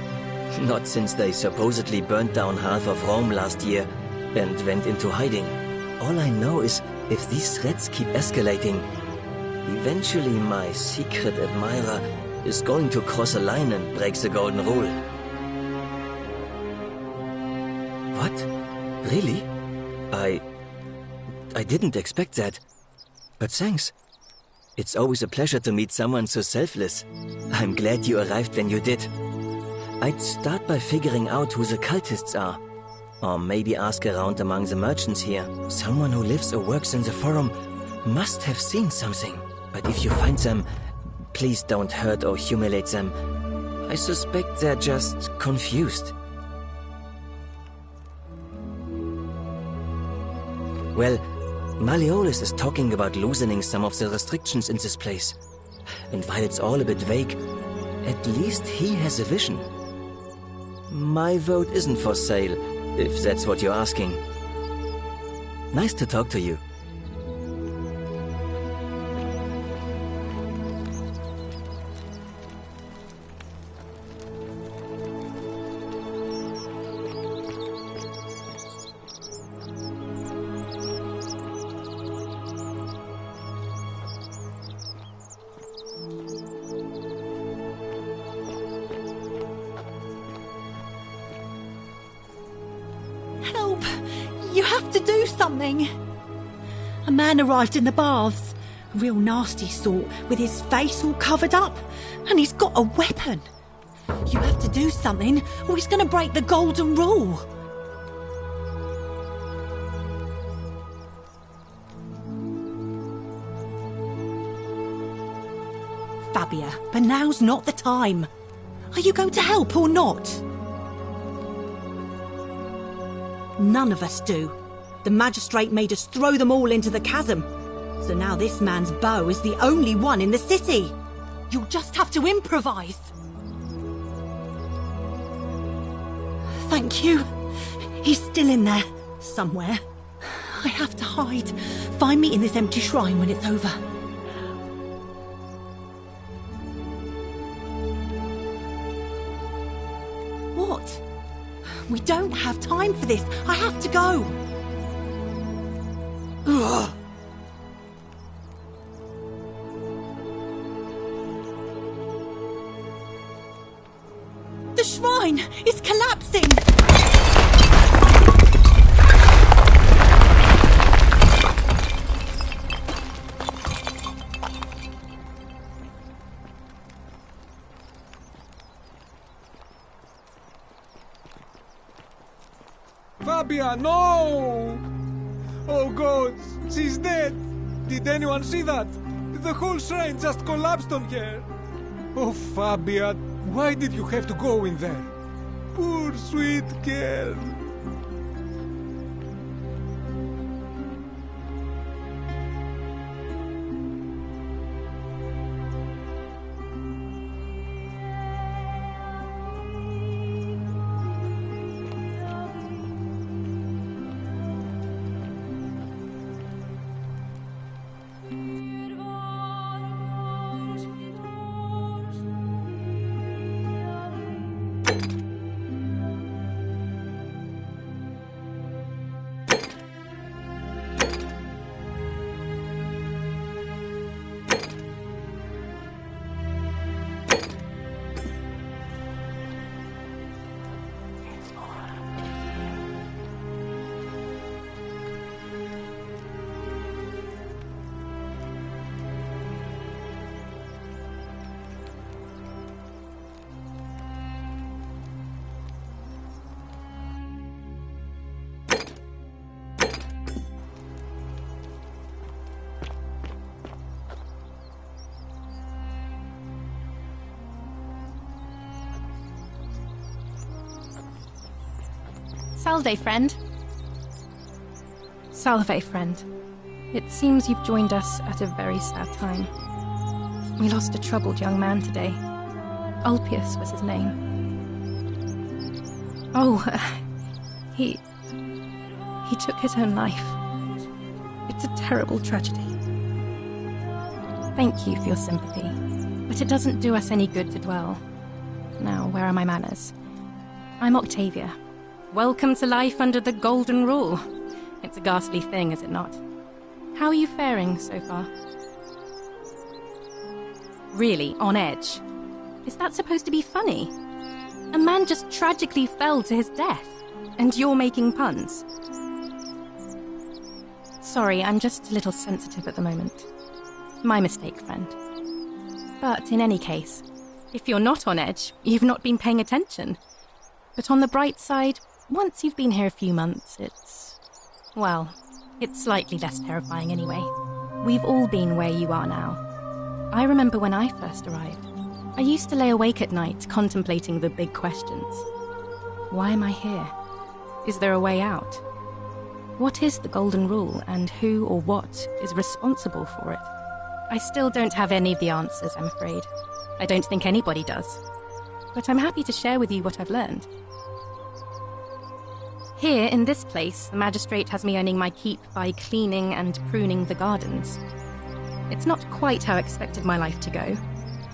Not since they supposedly burnt down half of Rome last year and went into hiding. All I know is, if these threats keep escalating, eventually my secret admirer is going to cross a line and break the golden rule. What? Really? I didn't expect that. But thanks. It's always a pleasure to meet someone so selfless. I'm glad you arrived when you did. I'd start by figuring out who the cultists are. Or maybe ask around among the merchants here. Someone who lives or works in the forum must have seen something. But if you find them, please don't hurt or humiliate them. I suspect they're just confused. Well, Malleolus is talking about loosening some of the restrictions in this place. And while it's all a bit vague, at least he has a vision. My vote isn't for sale, if that's what you're asking. Nice to talk to you. Help! You have to do something! A man arrived in the baths. A real nasty sort, with his face all covered up. And he's got a weapon. You have to do something, or he's going to break the golden rule. Fabia, but now's not the time. Are you going to help or not? None of us do. The magistrate made us throw them all into the chasm. So now this man's bow is the only one in the city. You'll just have to improvise. Thank you. He's still in there, somewhere. I have to hide. Find me in this empty shrine when it's over. What? We don't have time for this. I have to go. Ugh. The shrine is collapsing! Fabia, no! Oh God, she's dead! Did anyone see that? The whole shrine just collapsed on her! Oh, Fabia, why did you have to go in there? Poor sweet girl. Salve, friend. Salve, friend. It seems you've joined us at a very sad time. We lost a troubled young man today. Ulpius was his name. Oh, he took his own life. It's a terrible tragedy. Thank you for your sympathy, but it doesn't do us any good to dwell. Now, where are my manners? I'm Octavia. Welcome to life under the Golden Rule. It's a ghastly thing, is it not? How are you faring so far? Really, on edge? Is that supposed to be funny? A man just tragically fell to his death, and you're making puns. Sorry, I'm just a little sensitive at the moment. My mistake, friend. But in any case, if you're not on edge, you've not been paying attention. But on the bright side, once you've been here a few months, it's slightly less terrifying anyway. We've all been where you are now. I remember when I first arrived. I used to lay awake at night contemplating the big questions. Why am I here? Is there a way out? What is the Golden Rule, and who or what is responsible for it? I still don't have any of the answers, I'm afraid. I don't think anybody does. But I'm happy to share with you what I've learned. Here, in this place, the magistrate has me earning my keep by cleaning and pruning the gardens. It's not quite how I expected my life to go.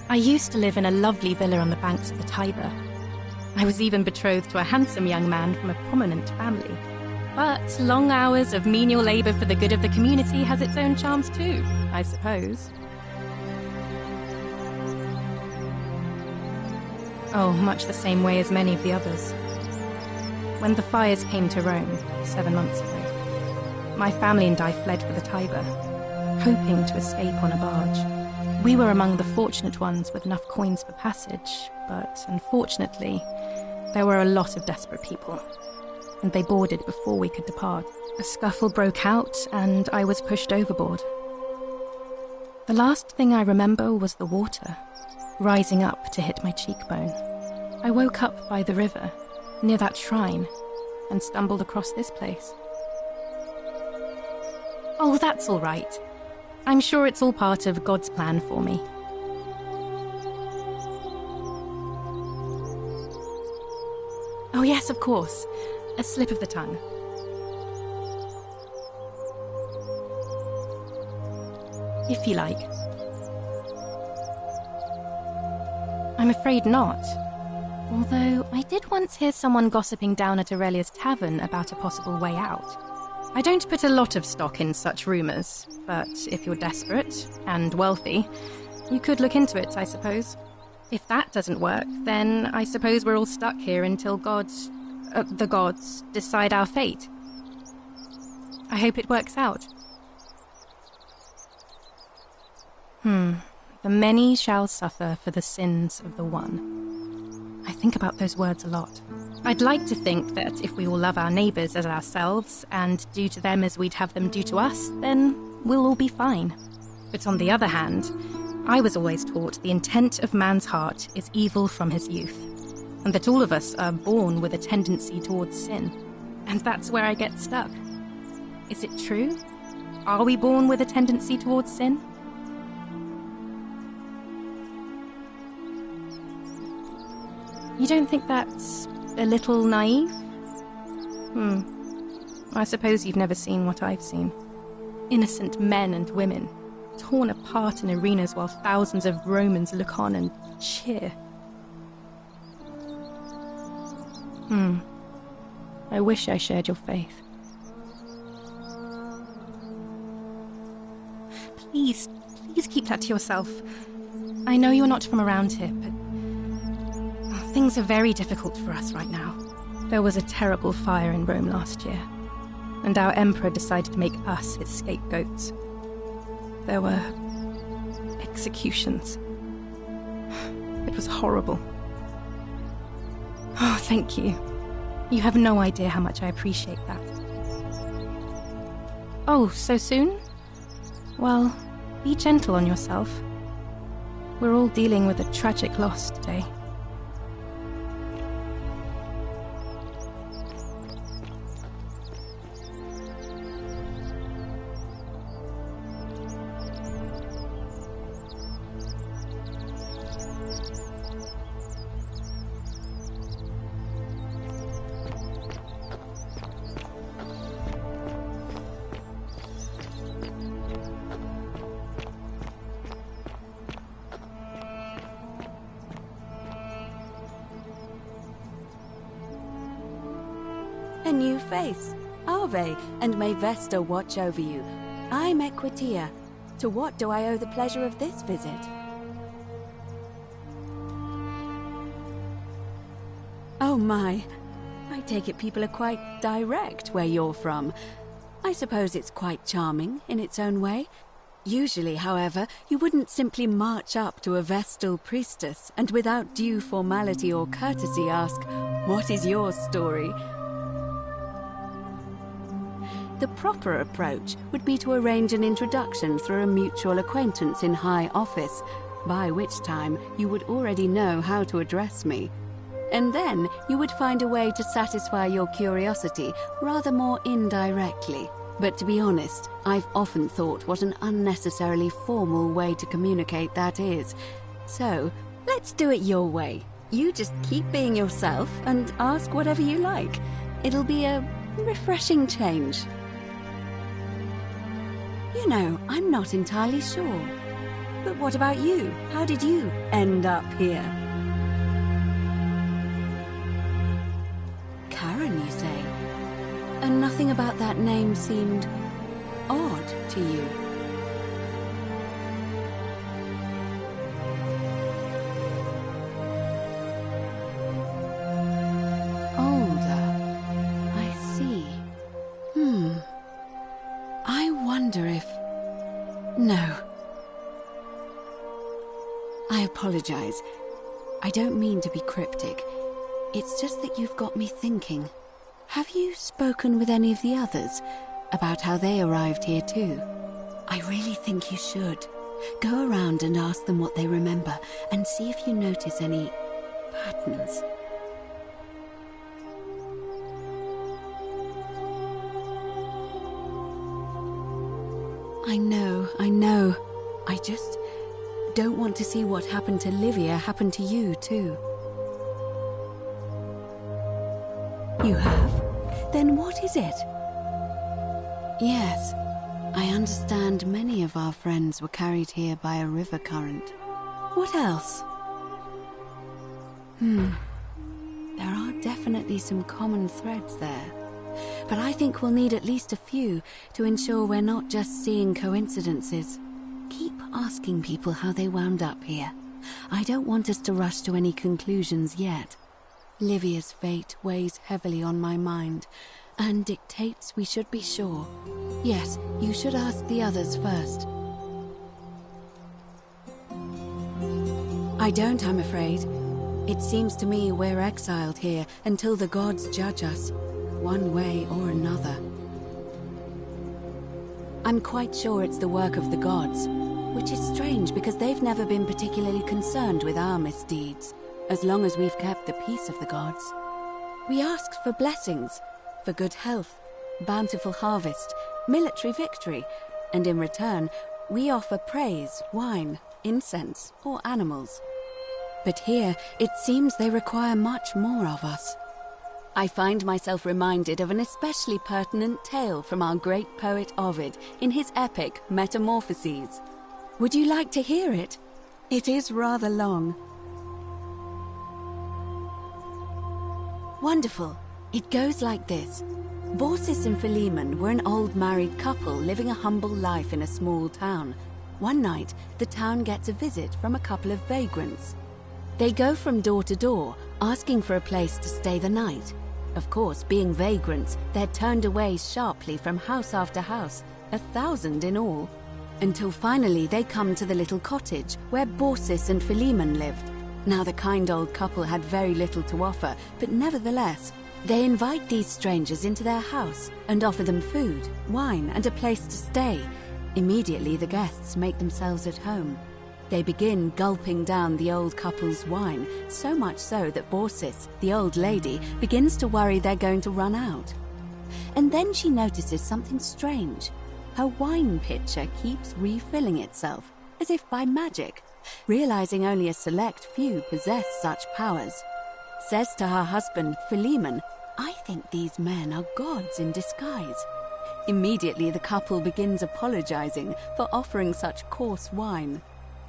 I used to live in a lovely villa on the banks of the Tiber. I was even betrothed to a handsome young man from a prominent family. But long hours of menial labour for the good of the community has its own charms too, I suppose. Oh, much the same way as many of the others. When the fires came to Rome 7 months ago, my family and I fled for the Tiber, hoping to escape on a barge. We were among the fortunate ones with enough coins for passage, but unfortunately, there were a lot of desperate people, and they boarded before we could depart. A scuffle broke out, and I was pushed overboard. The last thing I remember was the water, rising up to hit my cheekbone. I woke up by the river, near that shrine, and stumbled across this place. Oh, that's all right. I'm sure it's all part of God's plan for me. Oh yes, of course. A slip of the tongue. If you like. I'm afraid not. Although, I did once hear someone gossiping down at Aurelia's tavern about a possible way out. I don't put a lot of stock in such rumours, but if you're desperate and wealthy, you could look into it, I suppose. If that doesn't work, then I suppose we're all stuck here until the gods decide our fate. I hope it works out. The many shall suffer for the sins of the one. I think about those words a lot. I'd like to think that if we all love our neighbours as ourselves and do to them as we'd have them do to us, then we'll all be fine. But on the other hand, I was always taught the intent of man's heart is evil from his youth, and that all of us are born with a tendency towards sin. And that's where I get stuck. Is it true? Are we born with a tendency towards sin? You don't think that's a little naive? I suppose you've never seen what I've seen. Innocent men and women, torn apart in arenas while thousands of Romans look on and cheer. I wish I shared your faith. Please keep that to yourself. I know you're not from around here, but things are very difficult for us right now. There was a terrible fire in Rome last year, and our emperor decided to make us his scapegoats. There were executions. It was horrible. Oh, thank you. You have no idea how much I appreciate that. Oh, so soon? Well, be gentle on yourself. We're all dealing with a tragic loss today. A new face. Ave, and may Vesta watch over you. I'm Equitia. To what do I owe the pleasure of this visit? Oh my. I take it people are quite direct where you're from. I suppose it's quite charming in its own way. Usually, however, you wouldn't simply march up to a Vestal priestess and without due formality or courtesy ask, "What is your story?" The proper approach would be to arrange an introduction through a mutual acquaintance in high office, by which time you would already know how to address me. And then you would find a way to satisfy your curiosity rather more indirectly. But to be honest, I've often thought what an unnecessarily formal way to communicate that is. So, let's do it your way. You just keep being yourself and ask whatever you like. It'll be a refreshing change. You know, I'm not entirely sure. But what about you? How did you end up here? Karen, you say? And nothing about that name seemed odd to you. Older. I see. I wonder if... No. I apologize. I don't mean to be cryptic. It's just that you've got me thinking. Have you spoken with any of the others about how they arrived here too? I really think you should. Go around and ask them what they remember and see if you notice any patterns. I know. I just don't want to see what happened to Livia happen to you too. You have? Then what is it? Yes, I understand many of our friends were carried here by a river current. What else? There are definitely some common threads there. But I think we'll need at least a few to ensure we're not just seeing coincidences. Keep asking people how they wound up here. I don't want us to rush to any conclusions yet. Livia's fate weighs heavily on my mind, and dictates we should be sure. Yes, you should ask the others first. I don't, I'm afraid. It seems to me we're exiled here until the gods judge us, one way or another. I'm quite sure it's the work of the gods, which is strange because they've never been particularly concerned with our misdeeds, as long as we've kept the peace of the gods. We ask for blessings, for good health, bountiful harvest, military victory, and in return, we offer praise, wine, incense, or animals. But here, it seems they require much more of us. I find myself reminded of an especially pertinent tale from our great poet Ovid in his epic Metamorphoses. Would you like to hear it? It is rather long. Wonderful. It goes like this. Baucis and Philemon were an old married couple living a humble life in a small town. One night, the town gets a visit from a couple of vagrants. They go from door to door, asking for a place to stay the night. Of course, being vagrants, they're turned away sharply from house after house, 1,000 in all, until finally they come to the little cottage where Baucis and Philemon lived. Now the kind old couple had very little to offer, but nevertheless, they invite these strangers into their house and offer them food, wine, and a place to stay. Immediately the guests make themselves at home. They begin gulping down the old couple's wine, so much so that Baucis, the old lady, begins to worry they're going to run out. And then she notices something strange. Her wine pitcher keeps refilling itself, as if by magic, realizing only a select few possess such powers. Says to her husband, Philemon, "I think these men are gods in disguise." Immediately the couple begins apologizing for offering such coarse wine.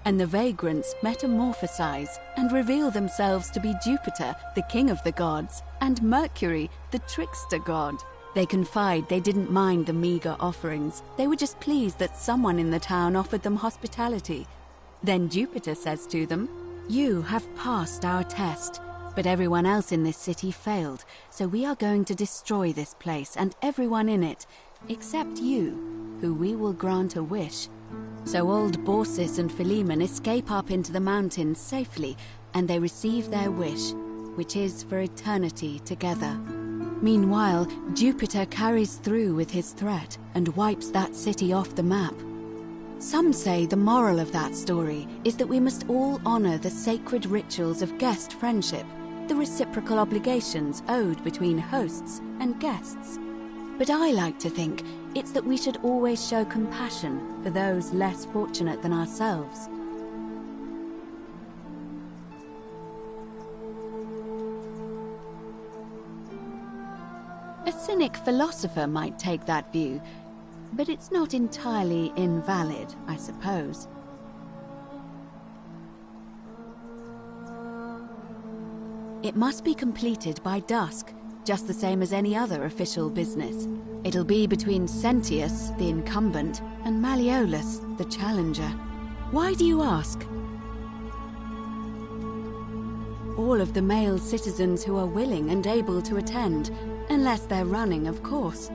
and the vagrants metamorphosize and reveal themselves to be Jupiter, the king of the gods, and Mercury, the trickster god. They confide they didn't mind the meager offerings. They were just pleased that someone in the town offered them hospitality. Then Jupiter says to them, "You have passed our test, but everyone else in this city failed, so we are going to destroy this place and everyone in it, except you, who we will grant a wish." So old Baucis and Philemon escape up into the mountains safely, and they receive their wish, which is for eternity together. Meanwhile, Jupiter carries through with his threat and wipes that city off the map. Some say the moral of that story is that we must all honor the sacred rituals of guest friendship, the reciprocal obligations owed between hosts and guests. But I like to think it's that we should always show compassion for those less fortunate than ourselves. A cynic philosopher might take that view, but it's not entirely invalid, I suppose. It must be completed by dusk, just the same as any other official business. It'll be between Sentius, the incumbent, and Malleolus, the challenger. Why do you ask? All of the male citizens who are willing and able to attend, unless they're running, of course.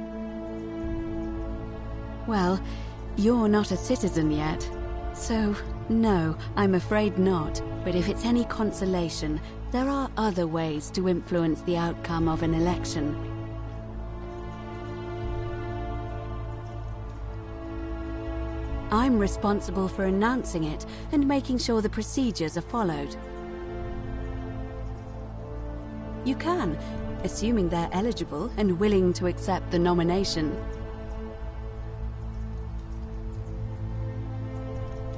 Well, you're not a citizen yet, so no, I'm afraid not. But if it's any consolation, there are other ways to influence the outcome of an election. I'm responsible for announcing it and making sure the procedures are followed. You can, assuming they're eligible and willing to accept the nomination.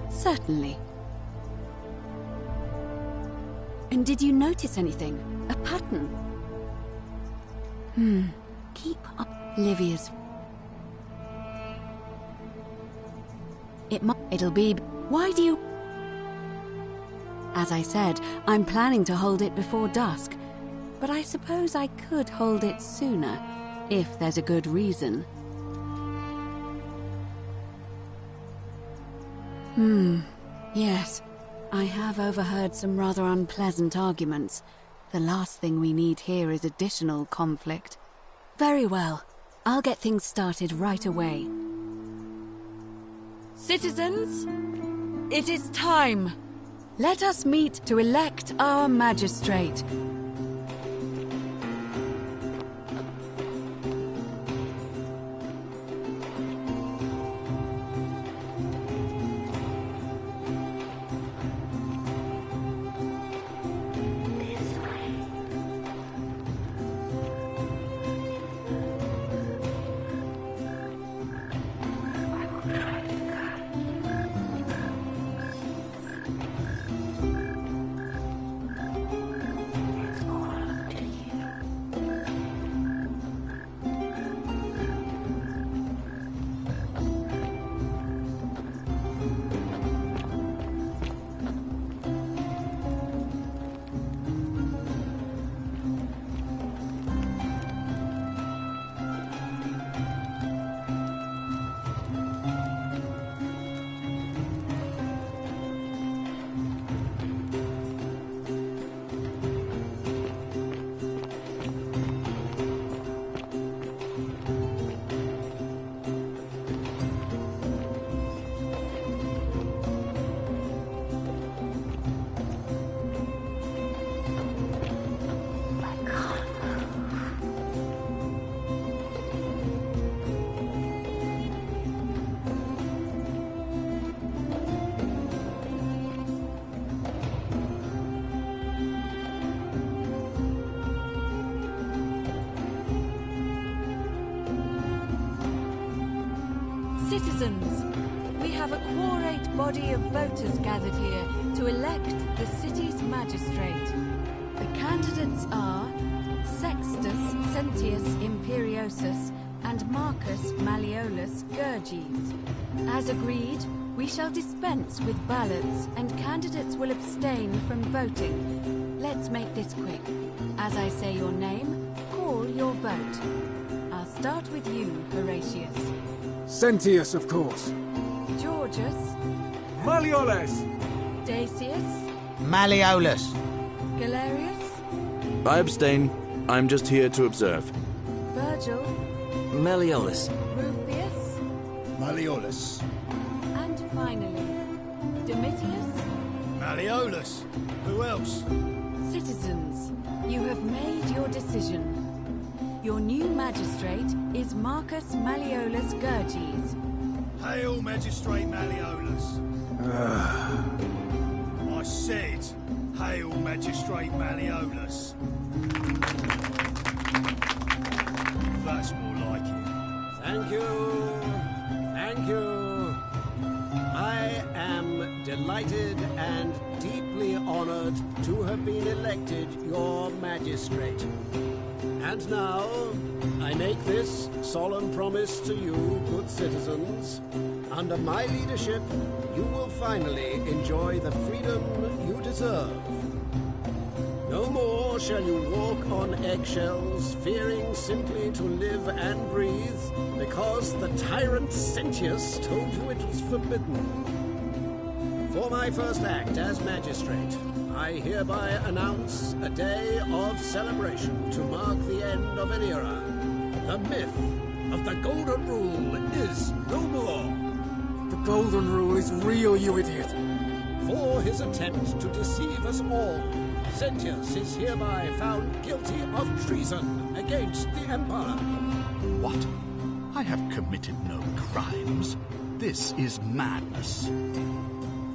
Certainly. And did you notice anything? A pattern? Keep up Livia's... It'll be... Why do you... As I said, I'm planning to hold it before dusk, but I suppose I could hold it sooner, if there's a good reason. Yes. I have overheard some rather unpleasant arguments. The last thing we need here is additional conflict. Very well. I'll get things started right away. Citizens, it is time. Let us meet to elect our magistrate. Citizens, we have a quorate body of voters gathered here to elect the city's magistrate. The candidates are Sextus Sentius Imperiosus and Marcus Malleolus Gurges. As agreed, We shall dispense with ballots, and candidates will abstain from voting. Let's make this quick. As I say your name, call your vote. I'll start with you, Horatius. Sentius, of course. Georgius. Malleolus! Dacius. Malleolus. Galerius. I abstain. I'm just here to observe. Virgil. Malleolus. Rufius. Malleolus. And finally, Domitius. Malleolus. Who else? Citizens, you have made your decision. Your new magistrate is Marcus Malleolus Gurges. Hail, Magistrate Malleolus. I said, hail, Magistrate Malleolus. That's more like it. Thank you. Thank you. I am delighted and deeply honored to have been elected your magistrate. And now, I make this solemn promise to you, good citizens. Under my leadership, you will finally enjoy the freedom you deserve. No more shall you walk on eggshells, fearing simply to live and breathe, because the tyrant Sentius told you it was forbidden. For my first act as magistrate, I hereby announce a day of celebration to mark the end of an era. The myth of the Golden Rule is no more. The Golden Rule is real, you idiot. For his attempt to deceive us all, Sentius is hereby found guilty of treason against the Empire. What? I have committed no crimes. This is madness.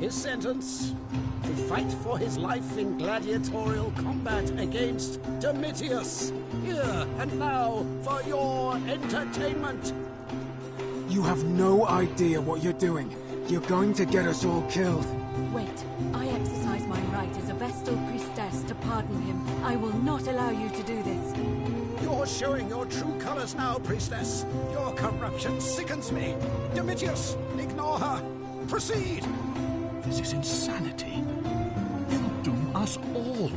His sentence: to fight for his life in gladiatorial combat against Domitius. Here and now for your entertainment. You have no idea what you're doing. You're going to get us all killed. Wait, I exercise my right as a Vestal priestess to pardon him. I will not allow you to do this. You're showing your true colors now, priestess. Your corruption sickens me. Domitius, ignore her. Proceed. This is insanity. You'll doom us all.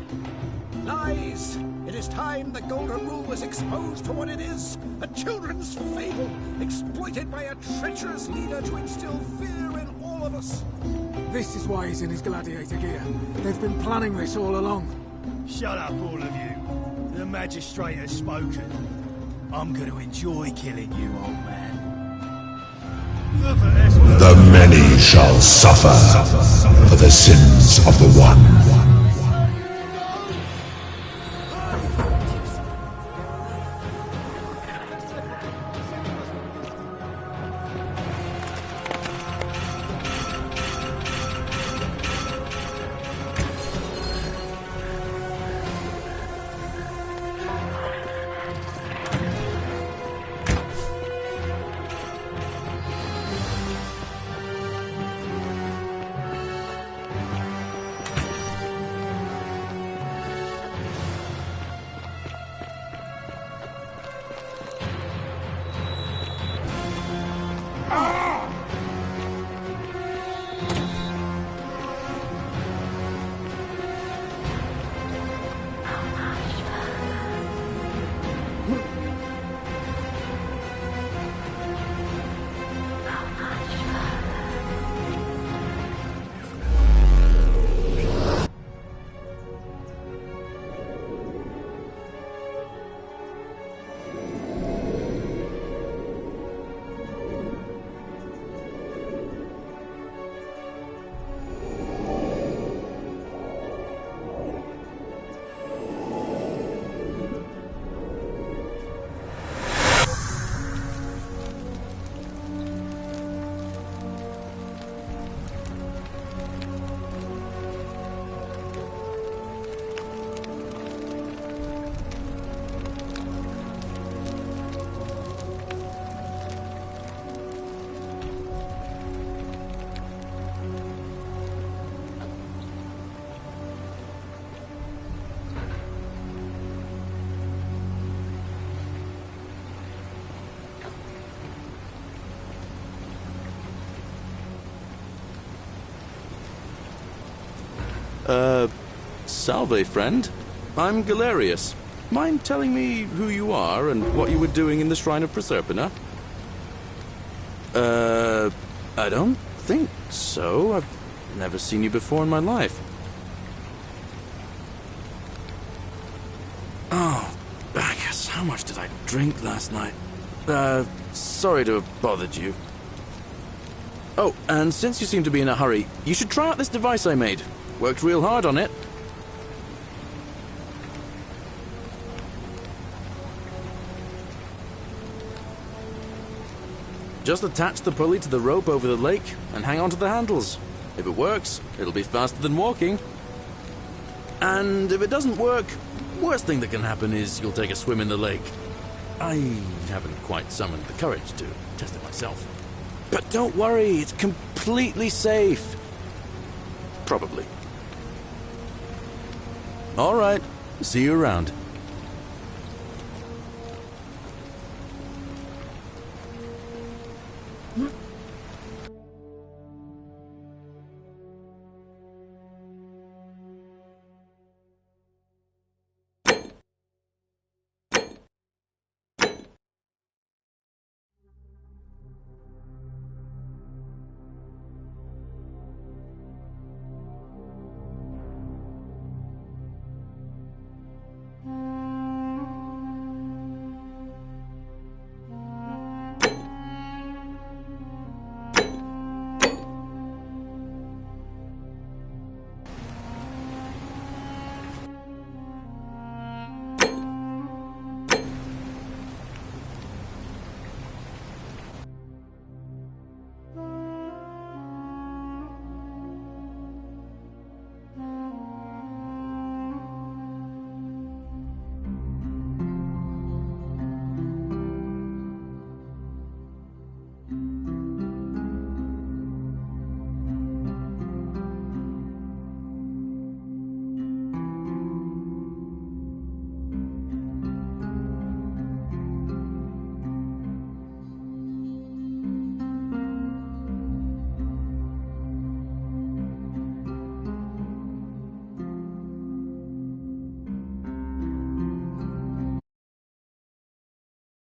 Lies! It is time the Golden Rule was exposed for what it is. A children's fable, exploited by a treacherous leader to instill fear in all of us. This is why he's in his gladiator gear. They've been planning this all along. Shut up, all of you. The magistrate has spoken. I'm going to enjoy killing you, old man. The many shall suffer for the sins of the one. Salve, friend. I'm Galerius. Mind telling me who you are and what you were doing in the Shrine of Proserpina? I don't think so. I've never seen you before in my life. Oh, I guess how much did I drink last night? Sorry to have bothered you. Oh, and since you seem to be in a hurry, you should try out this device I made. Worked real hard on it. Just attach the pulley to the rope over the lake and hang on to the handles. If it works, it'll be faster than walking. And if it doesn't work, worst thing that can happen is you'll take a swim in the lake. I haven't quite summoned the courage to test it myself. But don't worry, it's completely safe. Probably. All right, see you around.